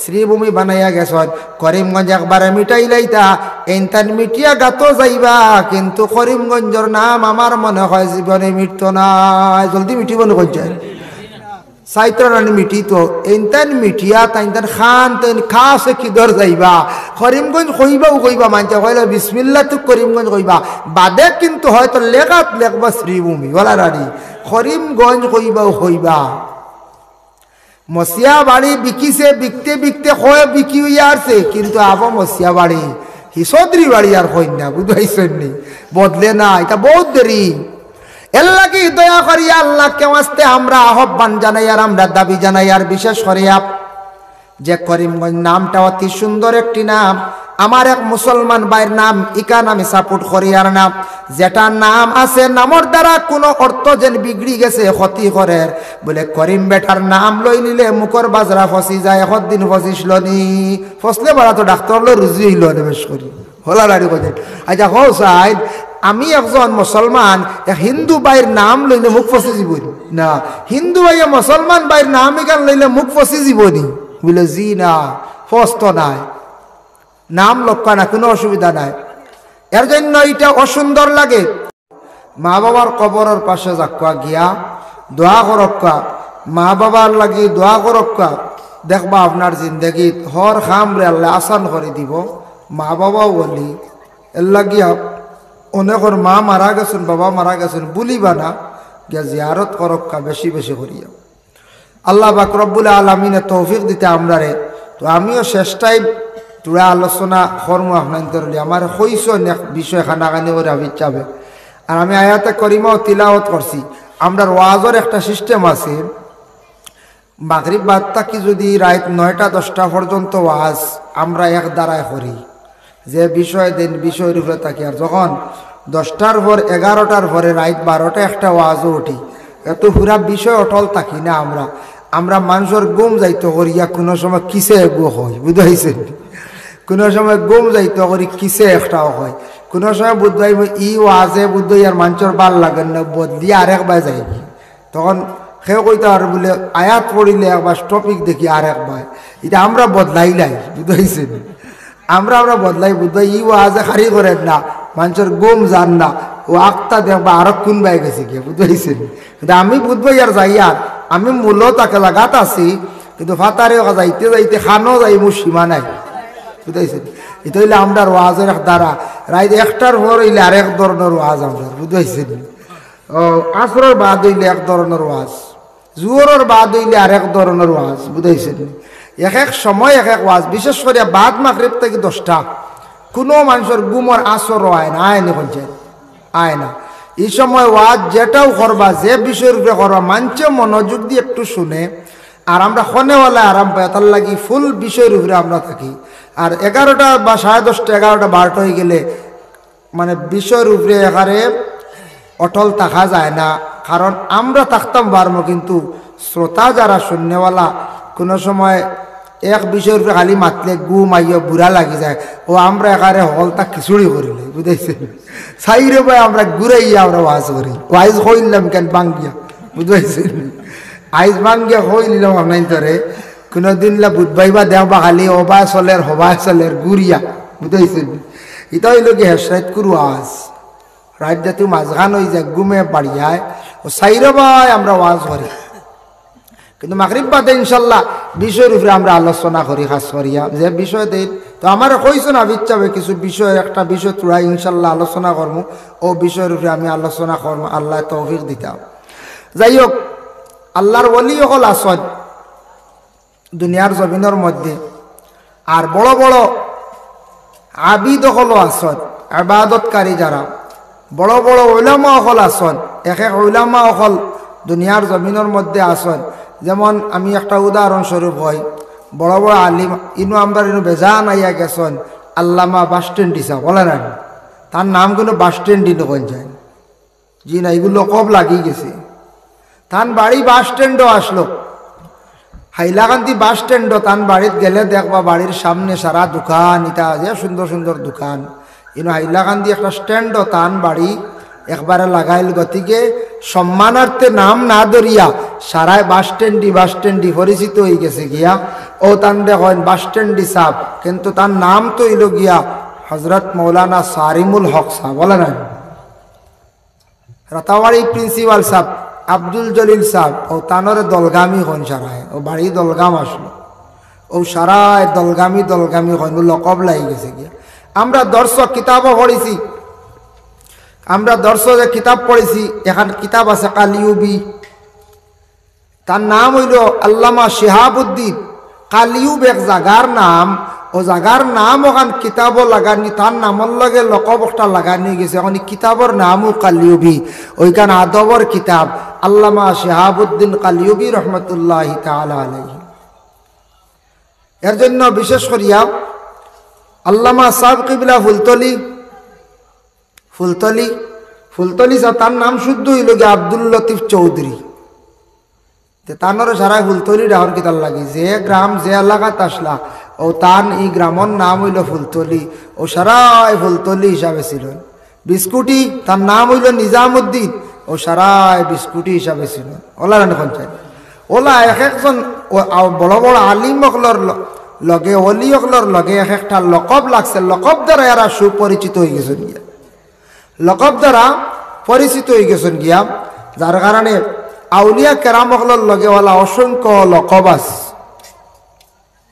শ্রীভূমি বানাইয়া গেছ, করিমগঞ্জ একবারে মিটাই লাইতা এইতান মিটিয়া গাতো যাইবা, কিন্তু করিমগঞ্জের নাম আমার মনে হয় জীবনে মিটতো না। জলদি মিটিব না কঞ্চায়েত সাইত্রানি মিটি তো এইতান মিটিয়া তাইতান খান তেন খাসে কিদর যাইবা। করিমগঞ্জ কইবাও কইবা, মানতে কইলে বিসমিল্লাহ তো করিমগঞ্জ কইবা, বাদে কিন্তু হয়তো লেখাত লেখবা শ্রীভূমি বলা রানি, করিমগঞ্জ কইবাও কইবা। মসিয়া বাড়ি বিকিছে, বিকতে বিকতে কয়ে বিকি হইয়া আসছে, কিন্তু আবার মসিয়া বাড়ি হিসদ্রি বাড়ি আর কই না, বুঝাইছেন নি? বদলে না, এটা বহুত দেরি। এল্লাকি দয়া করিয়া আল্লাহকে ওয়াস্তে আমরা আহ্বান জানাই আর আমরা দাবি জানাই, আর বিশেষ করিয়া যে করিমগঞ্জ নামটা অতি সুন্দর একটি নাম। আমার এক মুসলমান ভাইয়ের নাম, ইকান আমি সাপোর্ট করি। আর নাম যেটা নাম আছে, নামর দ্বারা কোনো অর্থ যেন বিগড়ি গেছে, ক্ষতি করে বলে করিম বেটার নাম লই নিলে মুখর বাজরা ফসি যায়। একদিন ফসিসল নি, ফসলে বাড়া তো ডাক্তার হলো রুজি হইল বেশ করি হলা লাড়ি কোথায়। আচ্ছা হো সাইড, আমি একজন মুসলমান হিন্দু ভাইয়ের নাম লইলে মুখ ফসি জীবনী না, হিন্দু ভাইয়া মুসলমান ভাইয়ের নাম এখান লইলে মুখ ফসি জীবনী বলে জি না, ফস্ত নাই, নাম লক্ষ্য না, কোনো অসুবিধা নাই। এর জন্য এটা অসুন্দর লাগে। মা বাবার কবরের পাশে যাক্কা গিয়া দোয়া করক্কা, মা বাবার লাগি দোয়া করক্কা, দেখবা আপনার জিন্দগিত হর খাম রে আল্লাহ আসান করে দিব। মা বাবাও বলি এর লাগিয়া অনেকর মা মারা গেছেন, বাবা মারা গেছেন, বলিবা না, গিয়া জিয়ারত করক্কা বেশি বেশি করিয়া। আল্লাহ পাক রব্বুল আলামিনে তৌফিক দিতে আমরারে। তো আমিও চেষ্টাই তোরা আলোচনা কর্ম আপনার আমার হইস বিষয় খানাখানি করে আমি চাবে। আর আমি আয়াতে করিমাও তিলাওয়াত করছি। আমরার ওয়াজের একটা সিস্টেম আছে, মাগরিব বাদ থাকি যদি রাত 9টা-10টা পর্যন্ত ওয়াজ আমরা এক দ্বারায় করি, যে বিষয় দিন বিষয়ের উপরে থাকি। আর যখন 10টার পর 11টার পরে রাত 12টা একটা ওয়াজও উঠি, এত পুরা বিষয় অটল থাকি না আমরা। আমরা মানুষের গুম যাইতে করিয়া কোনো সময় কিসে গো হয়, বুঝাইছেন? কোনো সময় গুম যাইতে করি কিসে একটাও হয়, কোনো সময় বুধবাই ই ওয়াজে বুধ আর মানুষের ভাল লাগেন না, বদলিয়ে আরেকবার যাইবি। তখন সে কইতে আর বলে আয়াত পড়িলে একবার টপিক দেখি আরেকবার, এটা আমরা বদলাই লাই, বুঝাইছেন? আমরা বদলাই বুধবাই ই ওয়াজে খারি করেন না, মানুষের গুম যান না, ও আক্তা দেখবা আরো কোন বাই গেছে গিয়ে বুঝতে কিন্তু আমি বুঝবো ইয়ার যাই আর আমি মূলত তাকে লাগাত আছি কিন্তু ফাতারে যাইতে যাইতে খানো যাই মোর সীমা নাই বুঝাইছেন এটা হইলে আমরা ওয়াজের দ্বারা রাইত একটার পর হইলে আরেক ধরনের ওয়াজ আমরা বুঝাইছেন আসরের বাদ হইলে এক ধরনের ওয়াজ জোহরের বাদ হইলে আরেক ধরনের ওয়াজ বুঝাইছেন এক এক সময় এক এক ওয়াজ বিশেষ করে বাদ মাগরিব থেকে 10টা কোনো মানুষের গুমর আসর হয় না আয়নি বলছেন আয় না এই সময় ওয়াজ যেটাও করবা যে বিষয়ের উপরে করবা মানছে মনোযোগ দিয়ে একটু শুনে আর আমরা খনেওয়ালা আরাম পাই তার লাগি ফুল বিষয়ের উপরে আমরা থাকি আর 11টা বা 10:30 11টা 12টা হয়ে গেলে মানে বিষয়ের উপরে এখানে অটল থাকা যায় না কারণ আমরা থাকতাম পারবো কিন্তু শ্রোতা যারা শুননেওয়ালা কোনো সময় এক বিষয়ের উপরে খালি মাতলে গুম আইয় বুড়া লাগি যায় ও আমরা এখানে হলতা খিচুড়ি করিলে বুঝাইছেন সাইরে ভাই আমরা ঘুরাইয়া আমরা ওয়াজ করি ওয়াইজ হইলাম কেন বাঙ্গিয়া বুঝাইছেন আইজ বাঙ্গিয়া হইলাম আপনার ধরে কোনোদিন বুধবাইবা দেওয়া খালি হবা চলের গুড়িয়া বুঝাইছেন এটা হইল কি হেসরাইত করু আজ রাত জাতীয় মাঝখান হয়ে যায় গুমে বাড়িয়ায় ও সাইরে ভাই আমরা ওয়াজ করি কিন্তু মাগরিব বাদে ইনশাল্লাহ বিষয়ের উপরে আমরা আলোচনা করি খাস করিয়া যে বিষয় দেই তো আমার কইছো না ইচ্ছাবে কিছু বিষয় একটা বিষয় তোরাই ইনশাল্লাহ আলোচনা করবো ও বিষয়ের উপরে আমি আলোচনা করবো আল্লাহ তৌফিক দিতাম যাই হোক আল্লাহর ওলি হল আসন দুনিয়ার জমিনের মধ্যে আর বড় বড় আবিদ হল আসন ইবাদতকারী যারা বড় বড় উলামা হল আসন এক এক উলামা হল দুনিয়ার জমিনের মধ্যে আসন যেমন আমি একটা উদাহরণস্বরূপ হই বড় বড় আলিম ইনু আমরা ইনু বেজান আইয়া গেছেন আল্লামা বাস স্ট্যান্ড দিছা বলে না তার নাম কিন্তু বাস স্ট্যান্ড কোন যায় জি না এগুলো কব লাগিয়ে গেছে তান বাড়ি বাস স্ট্যান্ডও আসলো হাইলাকান্দি বাস স্ট্যান্ডও তান বাড়িতে গেলে দেখবা বাড়ির সামনে সারা দোকান ইটা যে সুন্দর সুন্দর দোকান ইনু হাইলাকান্দি একটা স্ট্যান্ডও তান বাড়ি একবারে লাগাইল গতিকে সম্মানার্থে নাম না ধরিয়া সারায় বাস স্ট্যান্ডি পরিচিত হয়ে গেছে গিয়া ও তান দেখেন বাস স্ট্যান্ডি সাহ কিন্তু তার নাম তো হইল গিয়া হজরত মৌলানা সারিমুল হক সাহ বলে না রাতাবাড়ি প্রিন্সিপাল সাহ আব্দুল জলিল সাহ ও তানরে দলগামী হন সারায় ও বাড়ি দলগাম আসলো ও সারায় দলগামী হন লকব লাগি গেছে গিয়া আমরা দর্শক কিতাবও পড়েছি আমরা দর্শকে কিতাব পড়েছি এখন কিতাব আছে কালিউবি তার নাম হইল আল্লামা শিহাবুদ্দিন কালিউব এক জাগার নাম ও জাগার নাম ওখান কিতাবও লাগানি তার নামর লগে লকব একটা লাগানি গেছে এখন কিতাবর নামও কালিউবি ওইখান আদবর কিতাব আল্লামা শিহাবুদ্দিন কালিউবি রহমতুল্লাহ তাআলা আলাইহি এর জন্য বিশেষ করিয়া আল্লামা সাহেব কিবলা ফুলতলি তার নাম শুদ্ধ হইল গিয়ে আব্দুল লতিফ চৌধুরী তানরে সারাই ফুলতলি ডাহর কিতার লাগি যে গ্রাম যে এলাকাত আসলা ও তান এই গ্রামের নাম হইল ফুলতলি ও সারাই ফুলতলি হিসাবে ছিল বিস্কুটি তার নাম হইল নিজামুদ্দিন ও সারাই বিস্কুটি হিসাবে ছিল ওলা রান পঞ্চায়েত ওলা এক একজন বড় বড় আলিম অকলর লগে অলি অকলর লগে এক একটা লকব লাগছে লকব দ্বারা এরা সুপরিচিত হয়ে গেছেন গিয়া লকব দ্বারা পরিচিত হয়ে গেছেন গিয়া যার কারণে আউলিয়া কেরামকলর লগেওয়ালা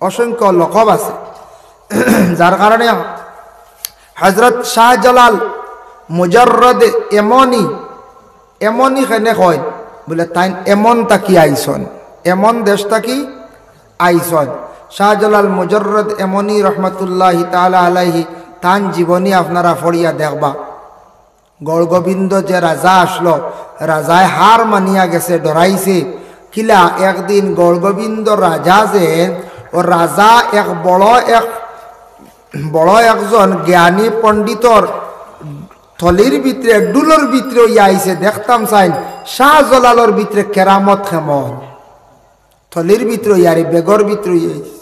অসংখ্য লকব আছে যার কারণে হজরত শাহজালাল মুজাররদ এমনই খেনে কয় বলে তাই এমন তাকি আইসন এমন দেশ তাকি আইসন শাহজালাল মুজাররদ এমনই রহমতুল্লাহ তাআলা আলাইহি তান জীবনী আপনারা পড়িয়া দেখবা গড়গোবিন্দ যে রাজা আসলো রাজায় হার মানিয়া গেছে ডরাইছে কিলা একদিন গড়গোবিন্দ রাজা যে ও রাজা এক বড় একজন জ্ঞানী পণ্ডিতর থলির ভিতরে ডুলোর ভিতরে ইয়া আইছে দেখতাম চাইন শাহজালালর ভিতরে কেরামত খেমন থলির ভিতরে ইয়ারি বেগর ভিতরে আইছে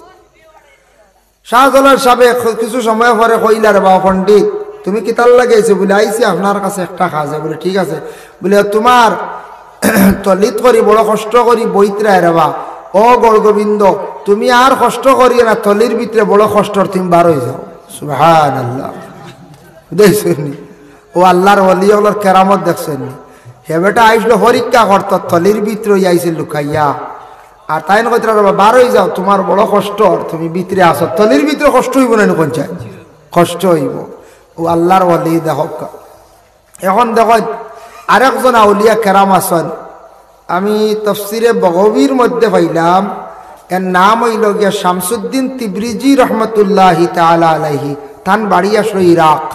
শাহজালাল সাহেব কিছু সময় পরে কইলার বা পণ্ডিত তুমি কি তার লাগাইছো বলে আইসি আপনার কাছে একটা খাজা বলে ঠিক আছে বলে তোমার তলিত করি বড় কষ্ট করি বইত্রায় রেবা ও গড়গোবিন্দ তুমি আর কষ্ট করিয়ে না তলির ভিতরে বড় কষ্ট তুমি বার হয়ে যাও সুবহানাল্লাহ দেখছেন ও আল্লাহর ওলি হলোর কেরামত দেখছেন হে বেটা আইসলো পরীক্ষা করত থলির ভিতরে আইসে লুকাইয়া আর তাই না কইতে বারোই যাও তোমার বড় কষ্ট তুমি ভিতরে আসো থলির ভিতরে কষ্ট হইব না কোন চাই কষ্ট হইব ও আল্লাহর ওলি দেখ এখন দেখো আরেকজন আউলিয়া কেরাম আছেন আমি তফসিরে বগবীর মধ্যে পাইলাম এর নাম হইল গিয়া শামসুদ্দিন তিবরিজি রহমতুল্লাহি তাআলা আলাইহি তান বাড়ি আসলো ইরাক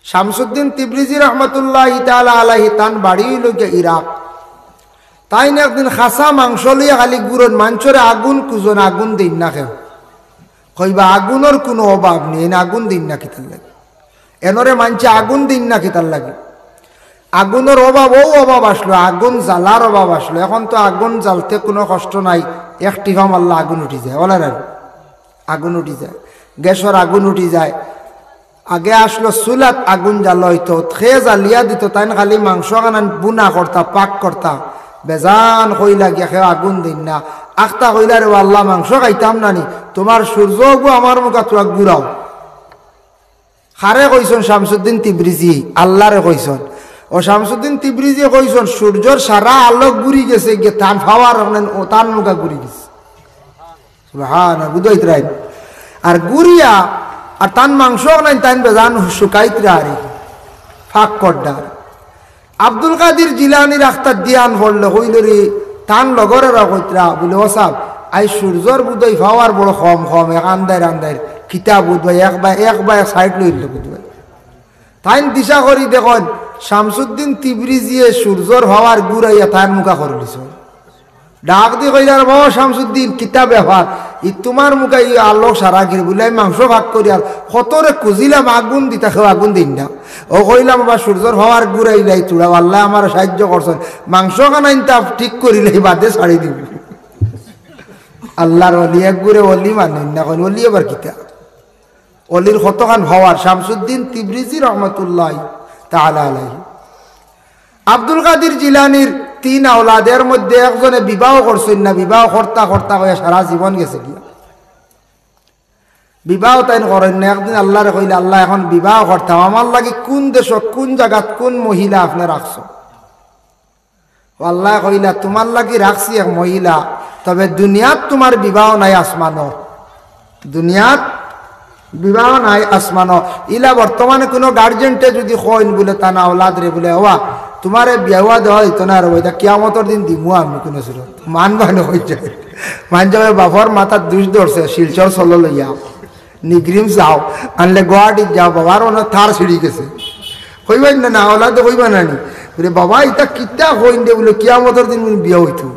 শামসুদ্দিন তিবরিজি রহমতুল্লাহি তাআলা আলাইহি তান বাড়ি হইল গিয়া ইরাক তাই না একদিন খাসা মাংস লইয়া খালি গুড়ন মাঞ্চরে আগুন কুজন আগুন দিন না কেউ কইবা আগুনের কোনো অভাব নেই এনে আগুন দিন না কিতার লাগে এনরে মানছে আগুন দিন না কিতার লাগে আগুনের অভাব ও অভাব আসলো আগুন জ্বালার অভাব আসলো এখন তো আগুন জ্বালতে কোনো কষ্ট নাই একটি কম আল্লাহ আগুন উঠি যায় বলার আগুন উঠি যায় গ্যাসের আগুন উঠি যায় আগে আসলো চুলাত আগুন জ্বাল হইতো খে জ্বালিয়া দিত তাই খালি মাংস কানান বুনা করতা পাক করতা বেজান কইলা গিয়া খেয়ে আগুন দিন না আখতা কইলা রে আল্লাহ মাংস খাইতাম নানি তোমার সূর্য আমার মুখা তোরা ঘুরাও খারে কইসন শামসুদ্দিন তিবরিজি আল্লাহরে কইসন ও শামসুদ্দিন তিবরিজি কইসন সূর্যর সারা আলোক ঘুরি গেছে গিয়ে তান ফাওয়ার ও তান মুখা ঘুরি গেছে সুবহান বুঝাইত রাই আর গুড়িয়া আর তান মাংস নাই তান বেজান শুকাইত রে ফাঁক করডার আব্দুল কাদির জিলানির আখতার দিয়ান পড়লে হইল রে তান লগরেরা কইতরা বলে ও সাহেব আই সূর্যর বুধই ফাওয়ার বড় কম কম এক আন্দার আন্দার কিতাব বুধবাই এক বা সাইড লইল বুধবাই তাইন দিশা করি দেখুন শামসুদ্দিন তিবরিজিয়ে সূর্যর ফাওয়ার গুড়াইয়া তাইন মুখা করে দিছ ডাক দিয়ে কইলার বাবা শামসুদ্দিন কিতাব ব্যাপার ই তোমার মুখা ই আলোক সারা গিয়ে বলে মাংস ভাগ করি আর কতরে খুঁজিলাম আগুন দিতা খেয়ে আগুন দিন না ও কইলাম বা সূর্যর হওয়ার ঘুরাইলাই চূড়া আল্লাহ আমার সাহায্য করছেন মাংস খানাইন তা ঠিক করিলে বাদে ছাড়ি দিবি আল্লাহর অলি এক ঘুরে অলি মানেন না কইন অলি আবার কিতা অলির কতখান হওয়ার শামসুদ্দিন তিবরিজি রহমতুল্লাহ তাআলা আলাইহি আব্দুল কাদির জিলানির 3 আওলাদের মধ্যে একজনে বিবাহ করছেন না বিবাহ করতা করতা হয়ে সারা জীবন গেছে গিয়া বিবাহ তাই করেন না একদিন আল্লাহরে কইলে আল্লাহ এখন বিবাহ করতাম আমার লাগে কোন দেশ কোন জায়গাত কোন মহিলা আপনি রাখছো আল্লাহ কইলা তোমার লাগি রাখছি এক মহিলা তবে দুনিয়াত তোমার বিবাহ নাই আসমানো দুনিয়াত বিবাহ নাই আসমানো ইলা বর্তমানে কোনো গার্জেন্টে যদি কইন বলে তা না আওলাদ রে বলে হওয়া তোমারে বিয়াওয়া দেওয়া হইতো না রে ওইটা কিয়ামতের দিন দিমু আমি কোনো সুরত মানবানো হয়ে যায় মান যাবে বাবার মাথার দুষ ধরছে শিলচর চলো লইয়া নিগ্রিম যাও আনলে গুয়াহাটি যাও বাবার অনেক থার ছিঁড়ি গেছে কইবেন না না আওলাদ কইবা নানি বলে বাবা এটা কিতা কইন দে বলে কিয়ামতের দিন বিয়া হইতো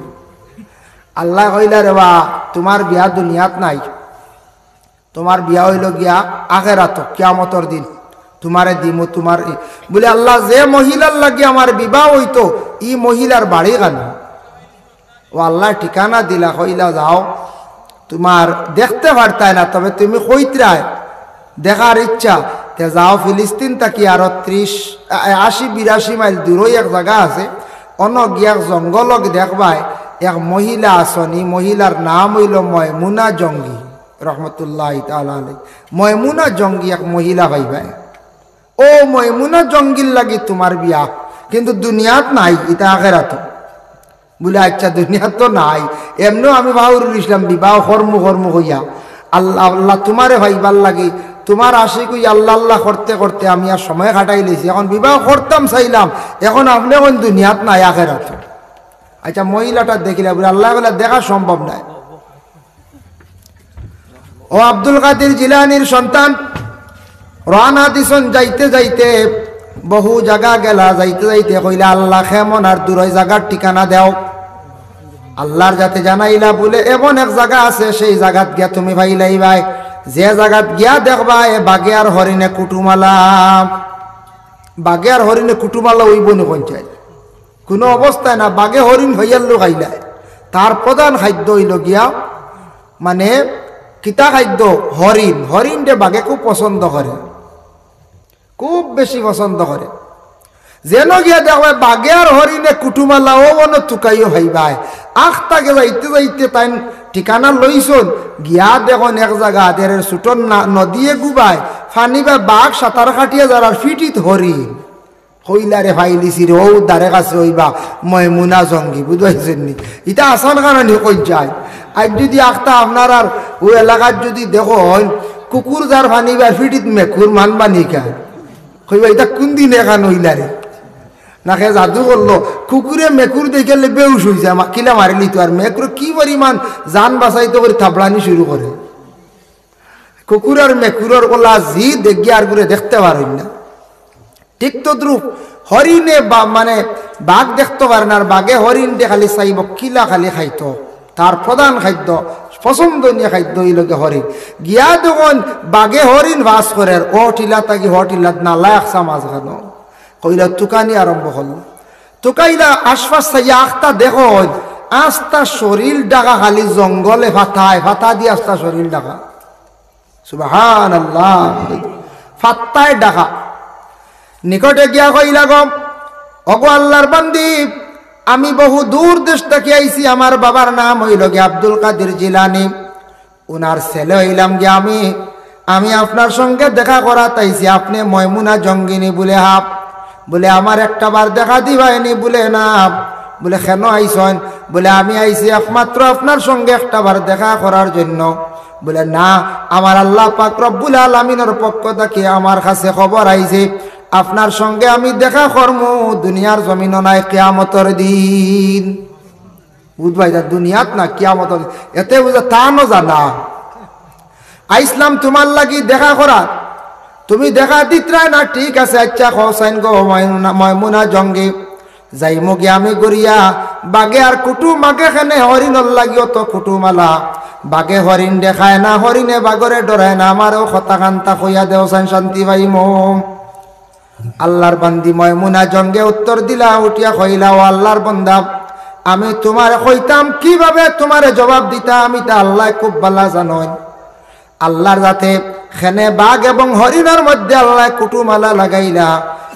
আল্লাহ কইলা রে বা তোমার বিয়া দুনিয়াত নাই তোমার বিয়া হইল গিয়া আখিরাত কিয়ামতের দিন তোমারে দিমু তোমার বলে আল্লাহ যে মহিলার লাগি আমার বিবাহ হইতো ই মহিলার বাড়ি কেন ও আল্লাহ ঠিকানা দিলা কইলা যাও তোমার দেখতে পারতাই না তবে তুমি কইতরায় দেখার ইচ্ছা তে যাও ফিলিস্তিন তাকি আরো 80-82 মাইল দূরই এক জায়গা আছে অন্য গিয়া জঙ্গলক দেখবাই এক মহিলা আসনি মহিলার নাম হইল ময়মুনা জঙ্গি রহমতুল্লাহ তাআলা আলাইহি ময়মুনা জঙ্গি এক মহিলা ভাইবাই ও ময়মুনা জঙ্গির লাগি তোমার বিয়া কিন্তু দুনিয়াত নাই এটা আখিরাত বলে আচ্ছা দুনিয়াত তো নাই এমনও আমি বাহুরুল ইসলাম বিবাহ কর্ম হইয়া আল্লাহ আল্লাহ তোমারে ভাইবার লাগি তোমার আশিক হই আল্লাহ আল্লাহ করতে করতে আমি আর সময় কাটাই লেছি এখন বিবাহ করতাম চাইলাম এখন আপনি এখন দুনিয়াত নাই আখিরাত আচ্ছা মহিলাটা দেখিলে বলে আল্লাহ বলে দেখা সম্ভব নাই ও আব্দুল কাদির জিলানির সন্তান রানা দিছন যাইতে যাইতে বহু জায়গা গেলা যাইতে যাইতে কইলা আল্লাহ কেমন আর দূর জায়গার ঠিকানা দেও আল্লাহর যাতে জানাইলা বলে এমন এক জায়গা আছে সেই জায়গাত গিয়া তুমি ভাইলাই ভাই যে জায়গাত গিয়া দেখবা এ বাঘে আর হরিণে কুটুমালা ওইব নি পঞ্চায়েত কোনো অবস্থায় না বাঘে হরিণ হইয়ার লোক আইলায় তার প্রধান খাদ্য হইল গিয়া মানে কিতা খাদ্য হরিণ রে বাঘে খুব পছন্দ করে খুব বেশি পছন্দ করে যেন গিয়া দেখবে বাঘে আর হরিণে কুটুমালা ও মনে তুকাইও ভাইবাই আখ তাকে যাইতে যাইতে তাই ঠিকানা লইছন গিয়া দেখুন এক জায়গা এর ছুটন নদীয়ে গুবায় ফানি বা বাঘ সাঁতার কাটিয়া যারা ফিটিত হরিণ হইলারে ফাইলিছি রে ও দারে কাছে হইবা ময়মুনা জঙ্গি বুঝাইছেন নি ইটা আসান কারণে কই যায় আজ যদি আখতা আপনার আর ওই এলাকার যদি দেখো কুকুর যার ফানি বা ফিটিত মেকুর মানবা নিকা কইবা এটা কোন দিন এখান হইলারে নাকে জাদু করলো কুকুরে মেকুর দেখে বেউস হয়ে যায় কিলা মারিলি তো আর মেকুর কি পরিমাণ জান বাঁচাইতে করে থাপড়ানি শুরু করে কুকুর আর মেকুরের গলা জি দেখি আর করে দেখতে পারেন না ঠিক তো দ্রুপ হরিণে মানে বাঘ দেখতে পারে না আর বাঘে হরিণ দিয়ে খালি চাইব কিলা খালি খাইতো তার প্রধান খাদ্য পছন্দনীয় খাদ্য এই লোকে হরিণ গিয়া তখন বাঘে হরিণ বাস করে ও টিলা তাকি হ টিলাত নালা একসা মাছ খানো কইলা তুকানি আরম্ভ হলো তুকাইলা আশপাশ চাইয়া আখতা দেখো আস্তা শরীর ডাকা খালি জঙ্গলে ফাতা দিয়ে আস্তা শরীর ডাকা সুবহানাল্লাহ ফাত্তায় ডাকা নিকটে গিয়া কইলা গো ওগো আল্লাহর বান্দি আমি বহু দূর দেশ থেকে আইছি আমার বাবার নাম হইল গিয়া আব্দুল কাদের জিলানি উনার ছেলে হইলাম গিয়া আমি আপনার সঙ্গে দেখা করা তাইছি আপনি ময়মুনা জঙ্গিনী বলে হাপ বলে আমার একটা বার দেখা দিবাইনি বলে না বলে কেন আইসন বলে আমি আইছি একমাত্র আপনার সঙ্গে একটা বার দেখা করার জন্য বলে না আমার আল্লাহ পাক রব্বুল আলামিনের পক্ষ থেকে আমার কাছে খবর আইছে আপনার সঙ্গে আমি দেখা করমু দুনিয়ার জমিন নাই কিয়ামতের দিন বুঝবাই দুনিয়াত না কিয়ামতের এতে বুঝা তা ন জানা আইসলাম তোমার লাগি দেখা করা তুমি দেখা দিতরা না ঠিক আছে আচ্ছা হোসাইন গো ময়মুনা জঙ্গি যাইমু গিয়ে আমি গড়িয়া বাগে আর কুটুম আগে খানে হরিণর লাগিও তো কুটুমালা বাগে হরিণ দেখায় না হরিণে বাগরে ডরায় না আমারও কথা কান্তা কইয়া দেও শান্তি পাইমু আল্লাহর বান্দি ময়মুনা জঙ্গে উত্তর দিলা উঠিয়া কইলা ও আল্লাহর বান্দা আমি তোমার কইতাম কিভাবে তোমারে জবাব দিতা আমি তা আল্লাহ খুব ভালো জানেন আল্লাহর যাতে খেনে বাঘ এবং হরিণের মধ্যে আল্লাহ কুটুমালা লাগাইলা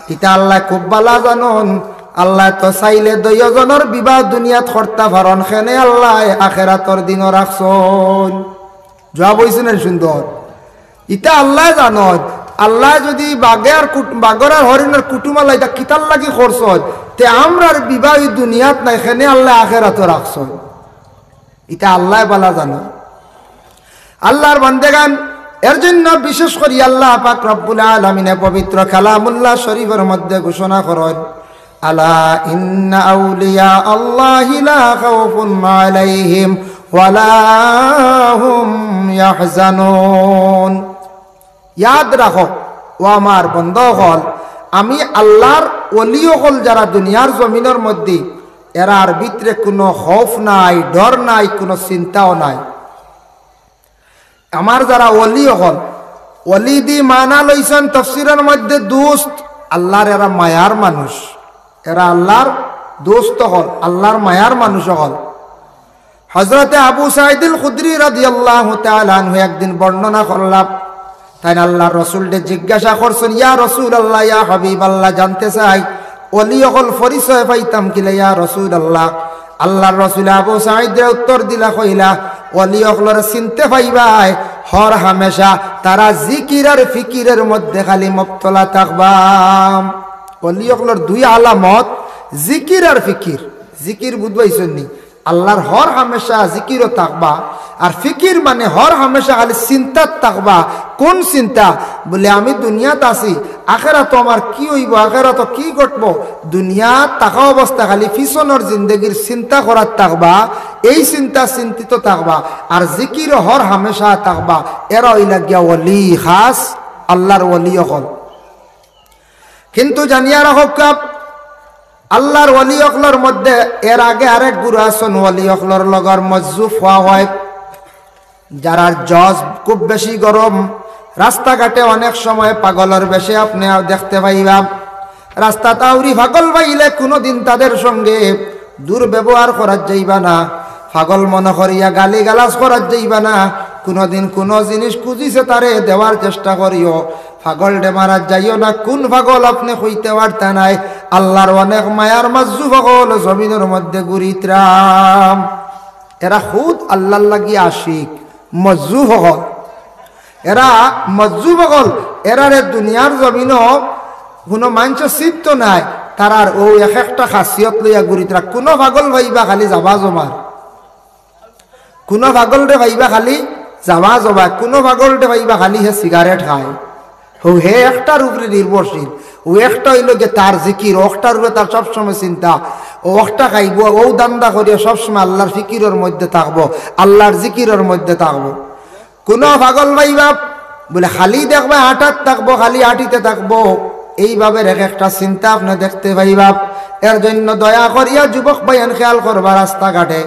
এটা আল্লাহ খুব ভালো জানেন আল্লাহ তো চাইলে দুইজনের বিবাহ দুনিয়াত করতে পারেন খেনে আল্লাহ আখেরাতর দিনও রাখছন জবাব হইছে না সুন্দর এটা আল্লাহ জানেন আল্লাহ যদি বাগর আর হরিণের কুটুমালা এটা কিতার লাগি করছ তে আমরার বিবাহ দুনিয়াত নাই খেনে আল্লাহ আখেরাত রাখছ এটা আল্লাহ বালা জানো আল্লাহর বান্দেগান এর জন্য বিশেষ করে আল্লাহ পাক রব্বুল আলামিনে পবিত্র কালামুল্লাহ শরীফের মধ্যে ঘোষণা করেন আলা ইন্না আউলিয়া আল্লাহি লা খাউফুন আলাইহিম ওয়ালা হুম ইয়াহজানুন याद रखो ও আমার বন্ধুগণ আমি আল্লাহর ওলি হল যারা দুনিয়ার জমিনের মধ্যে এরার ভিতরে কোনো খৌফ নাই ডর নাই কোনো চিন্তাও নাই আমার যারা ওলি হল ওলি দি মানা লইছেন তাফসীরের মধ্যে দোস্ত আল্লাহর এরা মায়ার মানুষ এরা আল্লাহর দোস্ত হল আল্লাহর মায়ার মানুষ হল হযরত আবু সাঈদ আল খুদরি রাদিয়াল্লাহু তাআলা আনহু একদিন বর্ণনা করলাম তাই আল্লাহ রসুলকে জিজ্ঞাসা করছেন ইয়া রাসূলুল্লাহ ইয়া হাবিবাল্লাহ জানতে চাই ওলি হল পরিচয় পাইতাম কিলে ইয়া রাসূলুল্লাহ আল্লাহর রাসূল আবু সাঈদ উত্তর দিলা কইলা ওলি হলর চিনতে পাইবাই হর হামেশা তারা জিকির আর ফিকিরের মধ্যে খালি মুবতলা থাকবা ওলি হলর দুই আলামত জিকির আর ফিকির জিকির বুঝবাইছেন নি আল্লাহর হর হামেশা জিকিরও থাকবা আর ফিকির মানে হর হামেশা খালি চিন্তাত থাকবা কোন চিন্তা বলে আমি দুনিয়াত আছি আখেরাত আমার কি হইব আখেরাত কি ঘটব দুনিয়াত থাকা অবস্থা খালি পিছনের জিন্দগির চিন্তা করার থাকবা এই চিন্তা চিন্তিত থাকবা আর জিকির হর হামেশা থাকবা এরা হইলা গিয়া ওলি খাস আল্লাহর ওলি হল কিন্তু জানিয়া রাখক আল্লাহর ওলি হকলর মধ্যে এর আগে আরেক গুরু আছেন ওলি হকলর লগর মজ্জুফ হওয়া হয় যারা জজ খুব বেশি গরম রাস্তাঘাটে অনেক সময় পাগলের বেশে আপনি দেখতে পাইবা রাস্তা তাউরি পাগল পাইলে কোনোদিন তাদের সঙ্গে দুর্ব্যবহার করার যাইবা না পাগল মনে করিয়া গালি গালাজ করার যাইবা না কোনোদিন কোনো জিনিস খুঁজিছে তারে দেওয়ার চেষ্টা করিও পাগল ডে মারা যাইও না কোন পাগল আপনি কইতে পারতা নাই আল্লাহর অনেক মায়ার মাজু পাগল জমিনের মধ্যে ঘুরিতরাম এরা খুদ আল্লাহর লাগি আশিক মজ্জু হল এরা মজ্জুব হল, এরারে দুনিয়ার জমিনও কোনো মানুষ চিত্ত নাই, তারার ও এক একটা খাসিয়ত লইয়া ঘুরিতরা। কোনো পাগল ভাইবা খালি যাবা জমার, কোনো পাগল রে ভাইবা খালি যাবা জমা, কোনো পাগল রে ভাইবা খালি হে সিগারেট খায়। হে একটার উপরে নির্ভরশীল, ও একটা হইল যে তার জিকির, ওটার উপরে তার সবসময় চিন্তা, ও একটা খাইব, ও দান্দা করিয়া সবসময় আল্লাহর ফিকিরের মধ্যে থাকবো, আল্লাহর জিকিরের মধ্যে থাকবো। কোনো পাগল ভাইবা বলে খালি দেখবা হাঁটাত থাকবো, খালি হাঁটিতে থাকবো, এইভাবে এক একটা চিন্তা আপনি দেখতে পাইবা। এর জন্য দয়া করিয়া যুবক ভাইয়ান খেয়াল করবা, রাস্তাঘাটে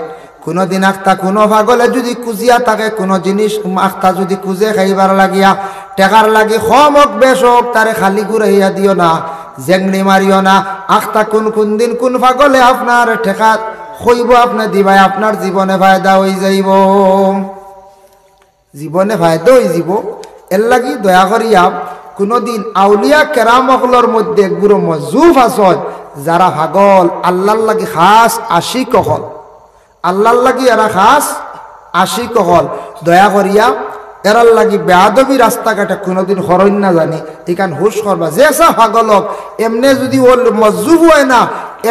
কোনোদিন একটা কোনো পাগলে যদি কুজিয়া থাকে, কোনো জিনিস আখতা যদি কুজে খাইবার লাগিয়া টেকার লাগি কম হোক বেশ হোক, তারে খালি ঘুরাইয়া দিও না, জেংনি মারিও না। আখতা কোন দিন কোন পাগলে আপনার ঠেকা খইব আপনি দিবাই, আপনার জীবনে ফায়দা হয়ে যাইব, জীবনে ফায়দা হয়ে যাব। এর লাগি দয়া করিয়া কোনোদিন আউলিয়া কেরামকলর মধ্যে গুরু মজুফ আসন, যারা পাগল আল্লাহর লাগি খাস আশিক হল, আল্লাহর লাগি এরা খাস আশিক হল, দয়া করিয়া এরার লাগি বেয়াদবি রাস্তাঘাটে কোনোদিন হরণ না জানি, এখান হুশ করবা। যে সা পাগলক এমনে যদি ওর মজুব হয় না,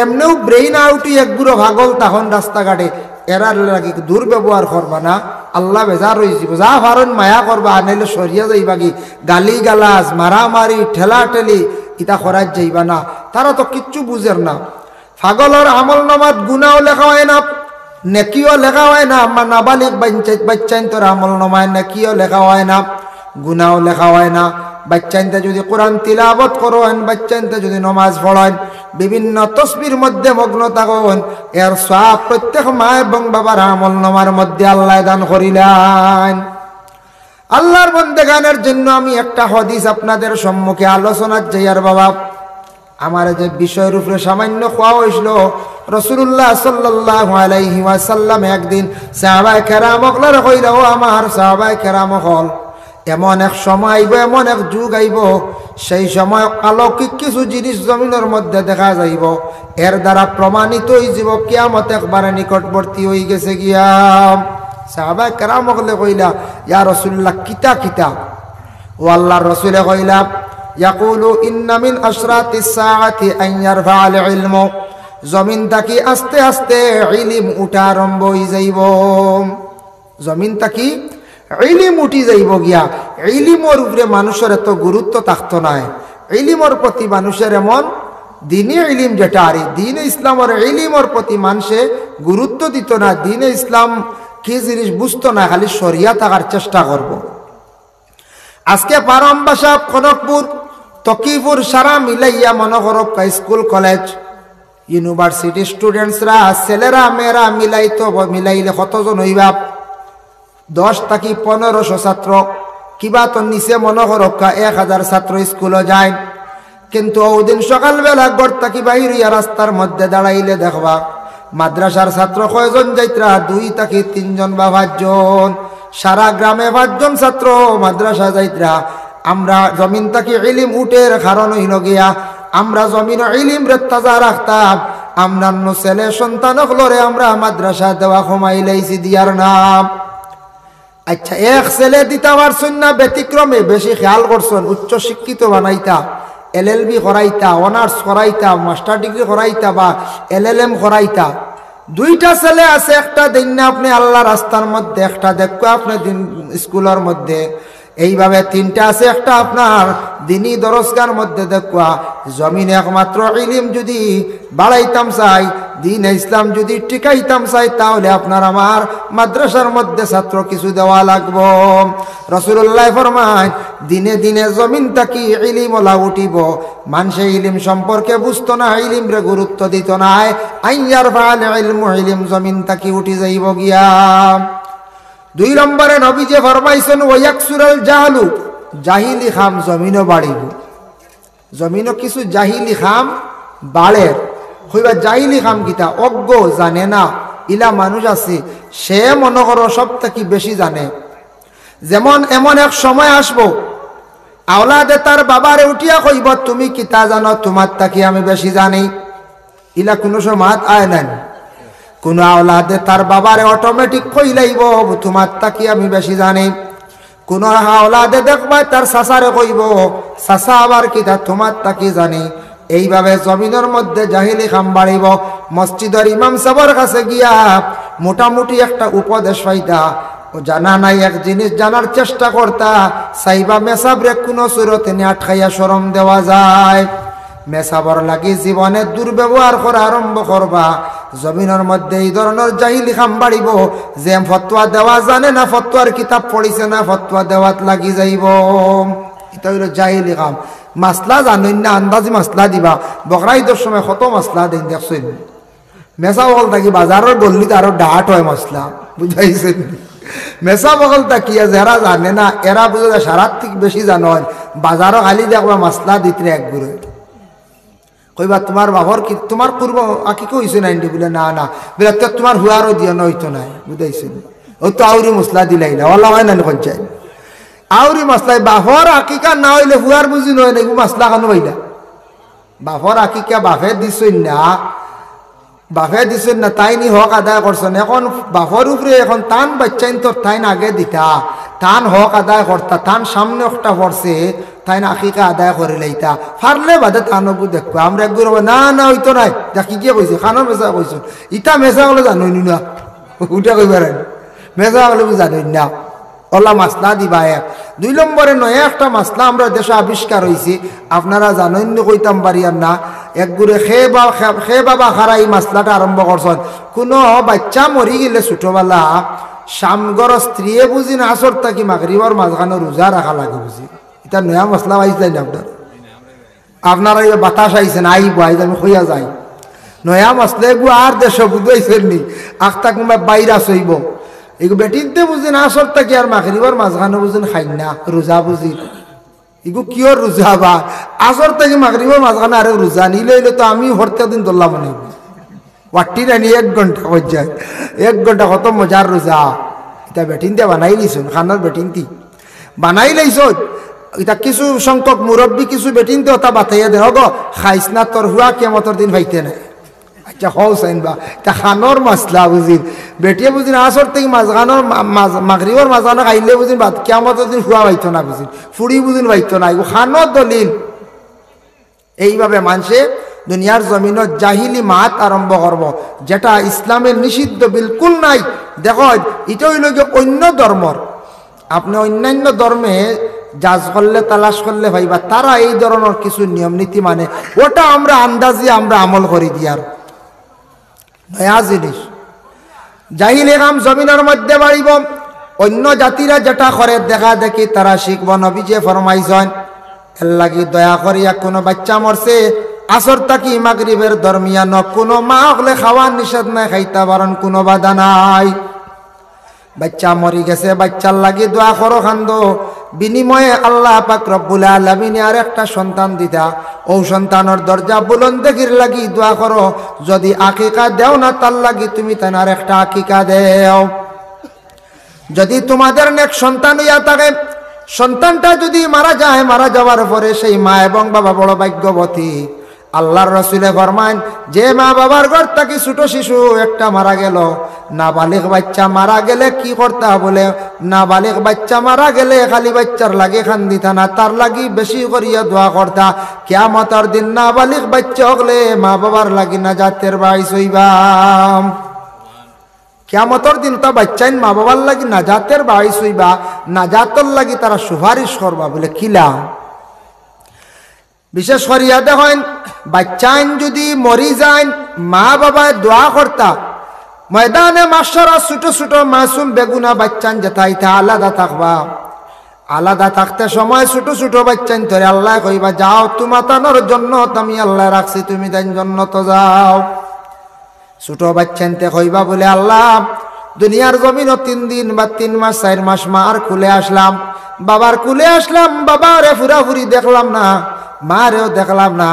এমনেও ব্রেইন আউটি এক বুড়ো পাগল, তখন রাস্তাঘাটে এরার লাগি দুর্ব্যবহার করবা না, আল্লাহ বেজার হয়ে যাব। যা পারেন মায়া করবা, আনাইলে সরিয়া যাইবা, কি গালি গালাজ মারামারি ঠেলা ঠেলি ইটা করার যাইবা না, তারা তো কিচ্ছু বুঝের না। পাগলের আমল নামাত গুনাও লেখা হয় না, নেকিও লেখা হয় না। আমার নাবালিক বাচ্চাইন তোর আমল নামায় নেকিও লেখা হয় না, গুনাও লেখা হয় না। বাচ্চাইনতে যদি কোরআন তিলাবত করেন, বাচ্চাইনতে যদি নমাজ পড়েন, বিভিন্ন তসবির মধ্যে মগ্ন থাকেন, এর সব প্রত্যেক মা এবং বাবার আমল নামার মধ্যে আল্লাহ দান করিলেন। আল্লাহর বন্দেগানের জন্য আমি একটা হাদিস আপনাদের সম্মুখে আলোচনার যাইয়ার বাবা, আমার যে বিষয়ের উপরে সামান্য খোয়া হয়েছিল, রাসূলুল্লাহ সাল্লাল্লাহু আলাইহি ওয়াসাল্লাম একদিন সাহাবায়ে কেরামকদের কইল, ও আমার সাহাবায়ে কেরামকল, এমন এক সময় আইব, এমন এক যুগ আইব, সেই সময় অলৌকিক কিছু জিনিস জমিনের মধ্যে দেখা যাইব, এর দ্বারা প্রমাণিত হয়ে যাব কিয়ামত একবারে নিকটবর্তী হয়ে গেছে গিয়া। সাহাবায়ে কেরামকলে কইলা, ইয়া রাসূলুল্লাহ কিতা কিতা? ও আল্লাহর রাসূলে কইলা, ইয়াকুলু ইন্না মিন আশরাতিস সাআতি আন ইয়ারফা'আল ইলমু, জমিন থাকি আস্তে আস্তে ইলম উঠা আরম্ভ হয়ে যাইব, জমিন থাকি ইলম উঠি যাইব গিয়া। ইলমের উপরে মানুষের এত গুরুত্ব থাকতো নাই, ইলমের প্রতি মানুষের এমন দিনে ইলম যেটা আর দিনে ইসলামের ইলমের প্রতি মানুষে গুরুত্ব দিত না, দিনে ইসলাম কি জিনিস বুঝতো না, খালি শরিয়া থাকার চেষ্টা করব। আজকে পারম্বা সাহেব, খনকপুর, তকিপুর সারা মিলাইয়া মনোহরক স্কুল কলেজ ইউনিভার্সিটি স্টুডেন্টসরা, ছেলেরা মেয়েরা মিলাইলে কতজন হইবা? 10 থেকে 1500 ছাত্র, কিবা তো নিচে মনোহরক্কা 1000 ছাত্র স্কুলে যায়। কিন্তু ওদিন সকালবেলা ঘর থেকে বাইরে রাস্তার মধ্যে দাঁড়াইলে দেখবা মাদ্রাসার ছাত্র কয়জন যাইত্রা? 2 থেকে 3 জন বা 5 জন। সারা গ্রামে 5 জন ছাত্র মাদ্রাসা যাইত্রা। আমরা জমিন থেকে ইলম উঠের কারণ হইল গিয়া আমরা জমিন ইলম রে তাজা রাখতাম, আমরান্ন ছেলে সন্তান হলরে আমরা মাদ্রাসা দেওয়া কমাইলাইছি দিয়ার নাম। আচ্ছা, এক ছেলে দিতে পারছেন না, ব্যতিক্রমে বেশি খেয়াল করছেন, উচ্চ শিক্ষিত বানাইতা, LLB করাইতা, অনার্স করাইতা, মাস্টার ডিগ্রি করাইতা বা LLM করাইতা। 2টা ছেলে আছে, একটা দিন না আপনি আল্লাহ রাস্তার মধ্যে, একটা দেখো আপনি দিন স্কুলের মধ্যে, এইভাবে 3টা আছে, একটা আপনার দিনী দরজগার মধ্যে দেখো। জমিনে একমাত্র ইলম যদি বাড়াইতাম চাই, দিন ইসলাম যদি টিকাইতাম চাই, তাহলে আপনার আমার মাদ্রাসার মধ্যে ছাত্র কিছু দেওয়া লাগবো। রাসূলুল্লাহ ফরমায়, দিনে দিনে জমিন থাকি ইলম ওলা উঠিব। মানুষে ইলম সম্পর্কে বুঝতো না, ইলম রে গুরুত্ব দিত না, আইয়ার ফাল ইলমু, ইলম জমিন থাকি উঠি যাইব গিয়া। 2 নম্বরে নবী যে ফরমাইছেন, ওয়াকসুরাল জাহলু, জাহিলি খাম জমিনও বাড়িব। জমিনও কিছু জাহিলি খাম বাড়ে। হইবা জাহিলি খাম কিতা? অজ্ঞ, জানে না ইলা মানুষ আছে, সে মনে করো সব থেকে বেশি জানে। যেমন এমন এক সময় আসবো, আওলাদে তার বাবারে উঠিয়া কইব, তুমি কিতা জানো, তোমার তাকি আমি বেশি জানি। ইলা কোনো সময় আয় নাই। কোন আওলাদে তার বাবারে অটোমেটিক কইলাইব, তোমার তাকি আমি বেশি জানি। কোন হাওলাদে দেখবা তার চাচারে কইব, চাচা আবার কিতা তোমার তাকি জানি। এইভাবে জমিনের মধ্যে জাহিলি খাম বাড়িব। মসজিদের ইমাম সাহেবের কাছে গিয়া মোটামুটি একটা উপদেশ পাইতা, ও জানা নাই এক জিনিস জানার চেষ্টা করতা, সাইবা মেসাবরে কোনো সুরতে আটকাইয়া শরম দেওয়া যায়। মেসাবর লাগি জীবনে দুর্ব্যবহার করা আরম্ভ করবা, জমিনের মধ্যে এই ধরনের জাহিলি খাম বাড়িব। যে ফতোয়া দেওয়া জানে না, ফতোয়ার কিতাব পড়িছে না, ফতোয়া দেওয়াত লাগি যাইব। এটা হইল জাহিলি খাম। মাসলা জানেন না, আন্দাজি মাসলা দিবা। বকরা ঈদের সময় কত মাসলা দেন দেখছেন। মেসা বকল থাকি বাজারের গল্লিতে আরো ডাট হয় মশলা, বুঝাইছেন। মেসা বকল তাকিয়া যারা জানে না এরা বুঝে সারার থেকে বেশি জানো। বাজারও খালি দেখবা মাসলা দিতে এক ঘুরে কইবা তোমার বাবর কি তোমার পূর্ব আকিকে হইছে না বলে, না না বলে তো তোমার হুয়ারও দিয়ে নইতো নাই, বুঝাইছেন। ও তো আউরি মশলা দিলাই না, ওলা হয় না পঞ্চায়েত আউরি মশলাই বাফর আকিকা না হইলে হুয়ার বুঝি নয় না, মশলা কেন হইলা। বাফর আকিকা বাফে দিছেন না, বাফে দিছেন না, তাই নি হক আদায় করছেন। এখন বাফর উপরে এখন টান বাচ্চাইন তোর তাইন আগে দিতা, টান হক আদায় করতা, টান সামনে একটা পড়ছে তাই না আকিকা আদায় করে লাইতা, ফারলে বাদে টানবু দেখবো। আমরা একগুর না না হইতো নাই, দেখি গিয়ে কইছে খানোর মেসা কইছো, ইটা মেসা হলে জানোই না, উঠে কইবার মেসা হলে জানোই না। ওলা মাসলা দিবা এক। 2 নম্বরে নয় একটা মাসলা আমরা দেশে আবিষ্কার হয়েছি, আপনারা জানেন কইতাম পারিয়ার না। একগুড়ে খে বাবা খারা এই মাসলাটা আরম্ভ করছেন। কোনো বাচ্চা মরি গেলে ছোটবেলা সামগর স্ত্রীয়ে বুঝি না আসর থাকি মাগরিবর মাঝখানে রোজা রাখা লাগে বুঝি। এটা নয়া মশলা আইসলেন আপনারা বাতাস আইসেন আইব আইজ আমি হইয়া যাই নয়া মশলা এগুলো আর দেশ বুঝাইছেন নি আখতা কোনবা বাইরা সইব এগু বেটিতে বুঝি না আসর থাকি আর মাগরিবর মাঝখানে বুঝেন খাই না রোজা বুঝি এগু কিয়র রোজা বা আসর থাকি মাগরিবর মাঝখানে আরে রোজা নিলে তো আমি হরতে দিন ধরলাম মানে ওয়াটি রানি 1 ঘন্টা হয়ে যায় 1 ঘন্টা কত মজার রোজা এটা বেটিনতে বানাই লিছুন খানার বেটিনতি বানাই লাইছ এটা কিছু সংখ্যক মুরব্বী কিছু বেটিনতে ওটা বাতাইয়া দেহ গো খাইস না তোর হুয়া কেমতর দিন ভাইতে নাই আচ্ছা হও চাইন বা এটা খানোর মাসলা বুঝিন বেটিয়ে বুঝিন আসর থেকে মাঝখানোর মাগরিবর মাঝখানো খাইলে বুঝিন বাদ কেমতর দিন হুয়া ভাইতো না বুঝিন ফুড়ি বুঝিন ভাইতো না এগুলো খানোর দলিল এইভাবে মানুষে দুনিয়ার জমিন জাহিলি মাত আরম্ভ করব যেটা ইসলামের নিষিদ্ধ বিলকুল নাই দেখো এটা হইল যে অন্য ধর্মর আপনি অন্যান্য ধর্মে জাজ করলে তালাশ করলে ভাইবা তারা এই ধরনের কিছু নিয়ম নীতি মানে ওটা আমরা আন্দাজি আমরা আমল করি দিয়ার নয়া জিনিস জাহিলি কাম জমিনের মধ্যে বাড়িব অন্য জাতিরা যেটা করে দেখা দেখি তারা শিখব নবীজি ফরমাইছেন এর লাগি দয়া করিয়া কোনো বাচ্চা মরছে আসর তাকি মাগরিবের দরমিয়ান কোনো মা হলে খাওয়ার নিষেধ নাই খাইতে পারেন কোনো বাধা নাই বাচ্চা মরি গেছে বাচ্চার লাগি দোয়া করো খান্দো বিনিময়ে আল্লাহ পাক রব্বুল আলামিন আর একটা সন্তান দিতা ও সন্তানের দরজা বুলন্দির লাগি দোয়া করো যদি আকিকা দেও না তার লাগি তুমি তার একটা আকিকা দেও যদি তোমাদের নেক সন্তান হইয়া থাকে সন্তানটা যদি মারা যায় মারা যাওয়ার পরে সেই মা এবং বাবা বড় ভাগ্যবতী আল্লাহর রাসূলে ফরমান যে মা বাবার ঘর থেকে ছোট শিশু একটা মারা গেল নাবালিগ বাচ্চা মারা গেলে কি করতে বলে নাবালিগ বাচ্চা মারা গেলে খালি বাচ্চার লাগে খান্দিতা না তার লাগি বেশি করিয়া দোয়া করতা কিয়ামতের দিন নাবালিগ বাচ্চা হলে মা বাবার লাগি নাজাতের বাইস হইবা কিয়ামতের দিন তা বাচ্চাইন মা বাবার লাগি নাজাতের বাইস হইবা নাজাতর লাগি তারা সুপারিশ করবা বলে কিলা বিশেষ করিয়া দেখেন বাচ্চাইন যদি মরি যায় মা বাবা দোয়া করতা ময়দানে মাশারা ছোট ছোট মাসুম বেগুনা বাচ্চান যেতাইতা আলাদা থাকবা আলাদা থাকতে সময় ছোট ছোট বাচ্চান ধরে আল্লাহ কইবা যাও তোমাতানোর জন্য আমি আল্লাহ রাখছি তুমি তাই জন্য তো যাও ছোট বাচ্চানতে কইবা বলে আল্লাহ দুনিয়ার জমিনও 3 দিন বা 3 মাস 4 মাস মার কুলে আসলাম বাবার কুলে আসলাম বাবারে ফুরাফুরি দেখলাম না মারেও দেখলাম না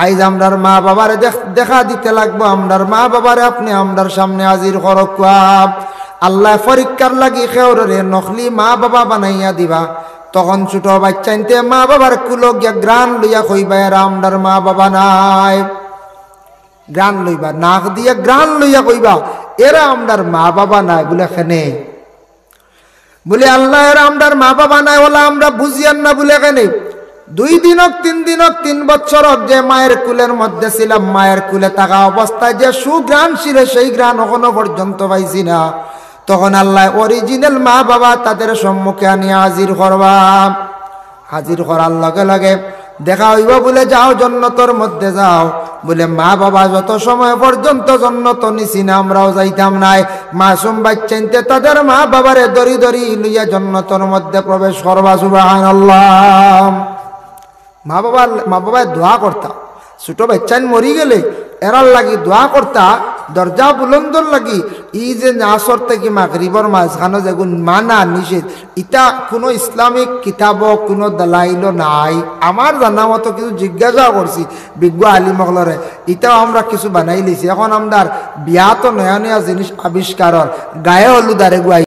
আইজ আমরার মা বাবারে দেখা দিতে লাগবো আমরার মা বাবারে আপনি আমরার সামনে হাজির করক আল্লাহ পরীক্ষার লাগি খেওরে নকলি মা বাবা বানাইয়া দিবা তখন ছোট বাচ্চাইতে মা বাবার কুলো গিয়া গ্রান লইয়া কইবা এরা আমরার মা বাবা নাই গ্রান লইবা নাক দিয়া গ্রান লইয়া কইবা এরা আমরার মা বাবা নাই বলে খেনে বলে আল্লাহর আমরার মা বাবা নাই ওলা আমরা বুঝিয়ান না বলে কেন 2 দিন হোক 3 দিন হোক 3 বছর হোক যে মায়ের কুলের মধ্যে ছিলাম মায়ের কুলে থাকা অবস্থায় যে সুগ্রাণ ছিল সেই গ্রাণ এখনো পর্যন্ত পাইছি না তখন আল্লাহ অরিজিনাল মা বাবা তাদের সম্মুখে আনি হাজির করবা হাজির করার লগে লগে দেখা হইব বলে যাও জান্নাতের মধ্যে যাও বলে মা বাবা যত সময় পর্যন্ত জান্নাত নিছি না আমরাও যাইতাম নাই মাসুম বাচ্চাইতে তাদের মা বাবারে দরি দরি লইয়া জান্নাতের মধ্যে প্রবেশ করবা সুবহানাল্লাহ মা বাবা দোয়া করতা ছোট বাচ্চান মরি গেলে এরার লাগি দোয়া করতা দরজা বুলন্দর লাগি ই যে নাসর থেকে মাগরিবর মাঝখানে যেগুন মানা নিষেধ ইটা কোনো ইসলামিক কিতাব কোনো দলাইল নাই আমার জানা মতো কিছু জিজ্ঞাসা করছি বিজ্ঞ আলিমগলরে ইটাও আমরা কিছু বানাই লিছি এখন আমরার বিয়া তো নয়া নয়া জিনিস আবিষ্কারর গায়ে হলুদারে গুয়াই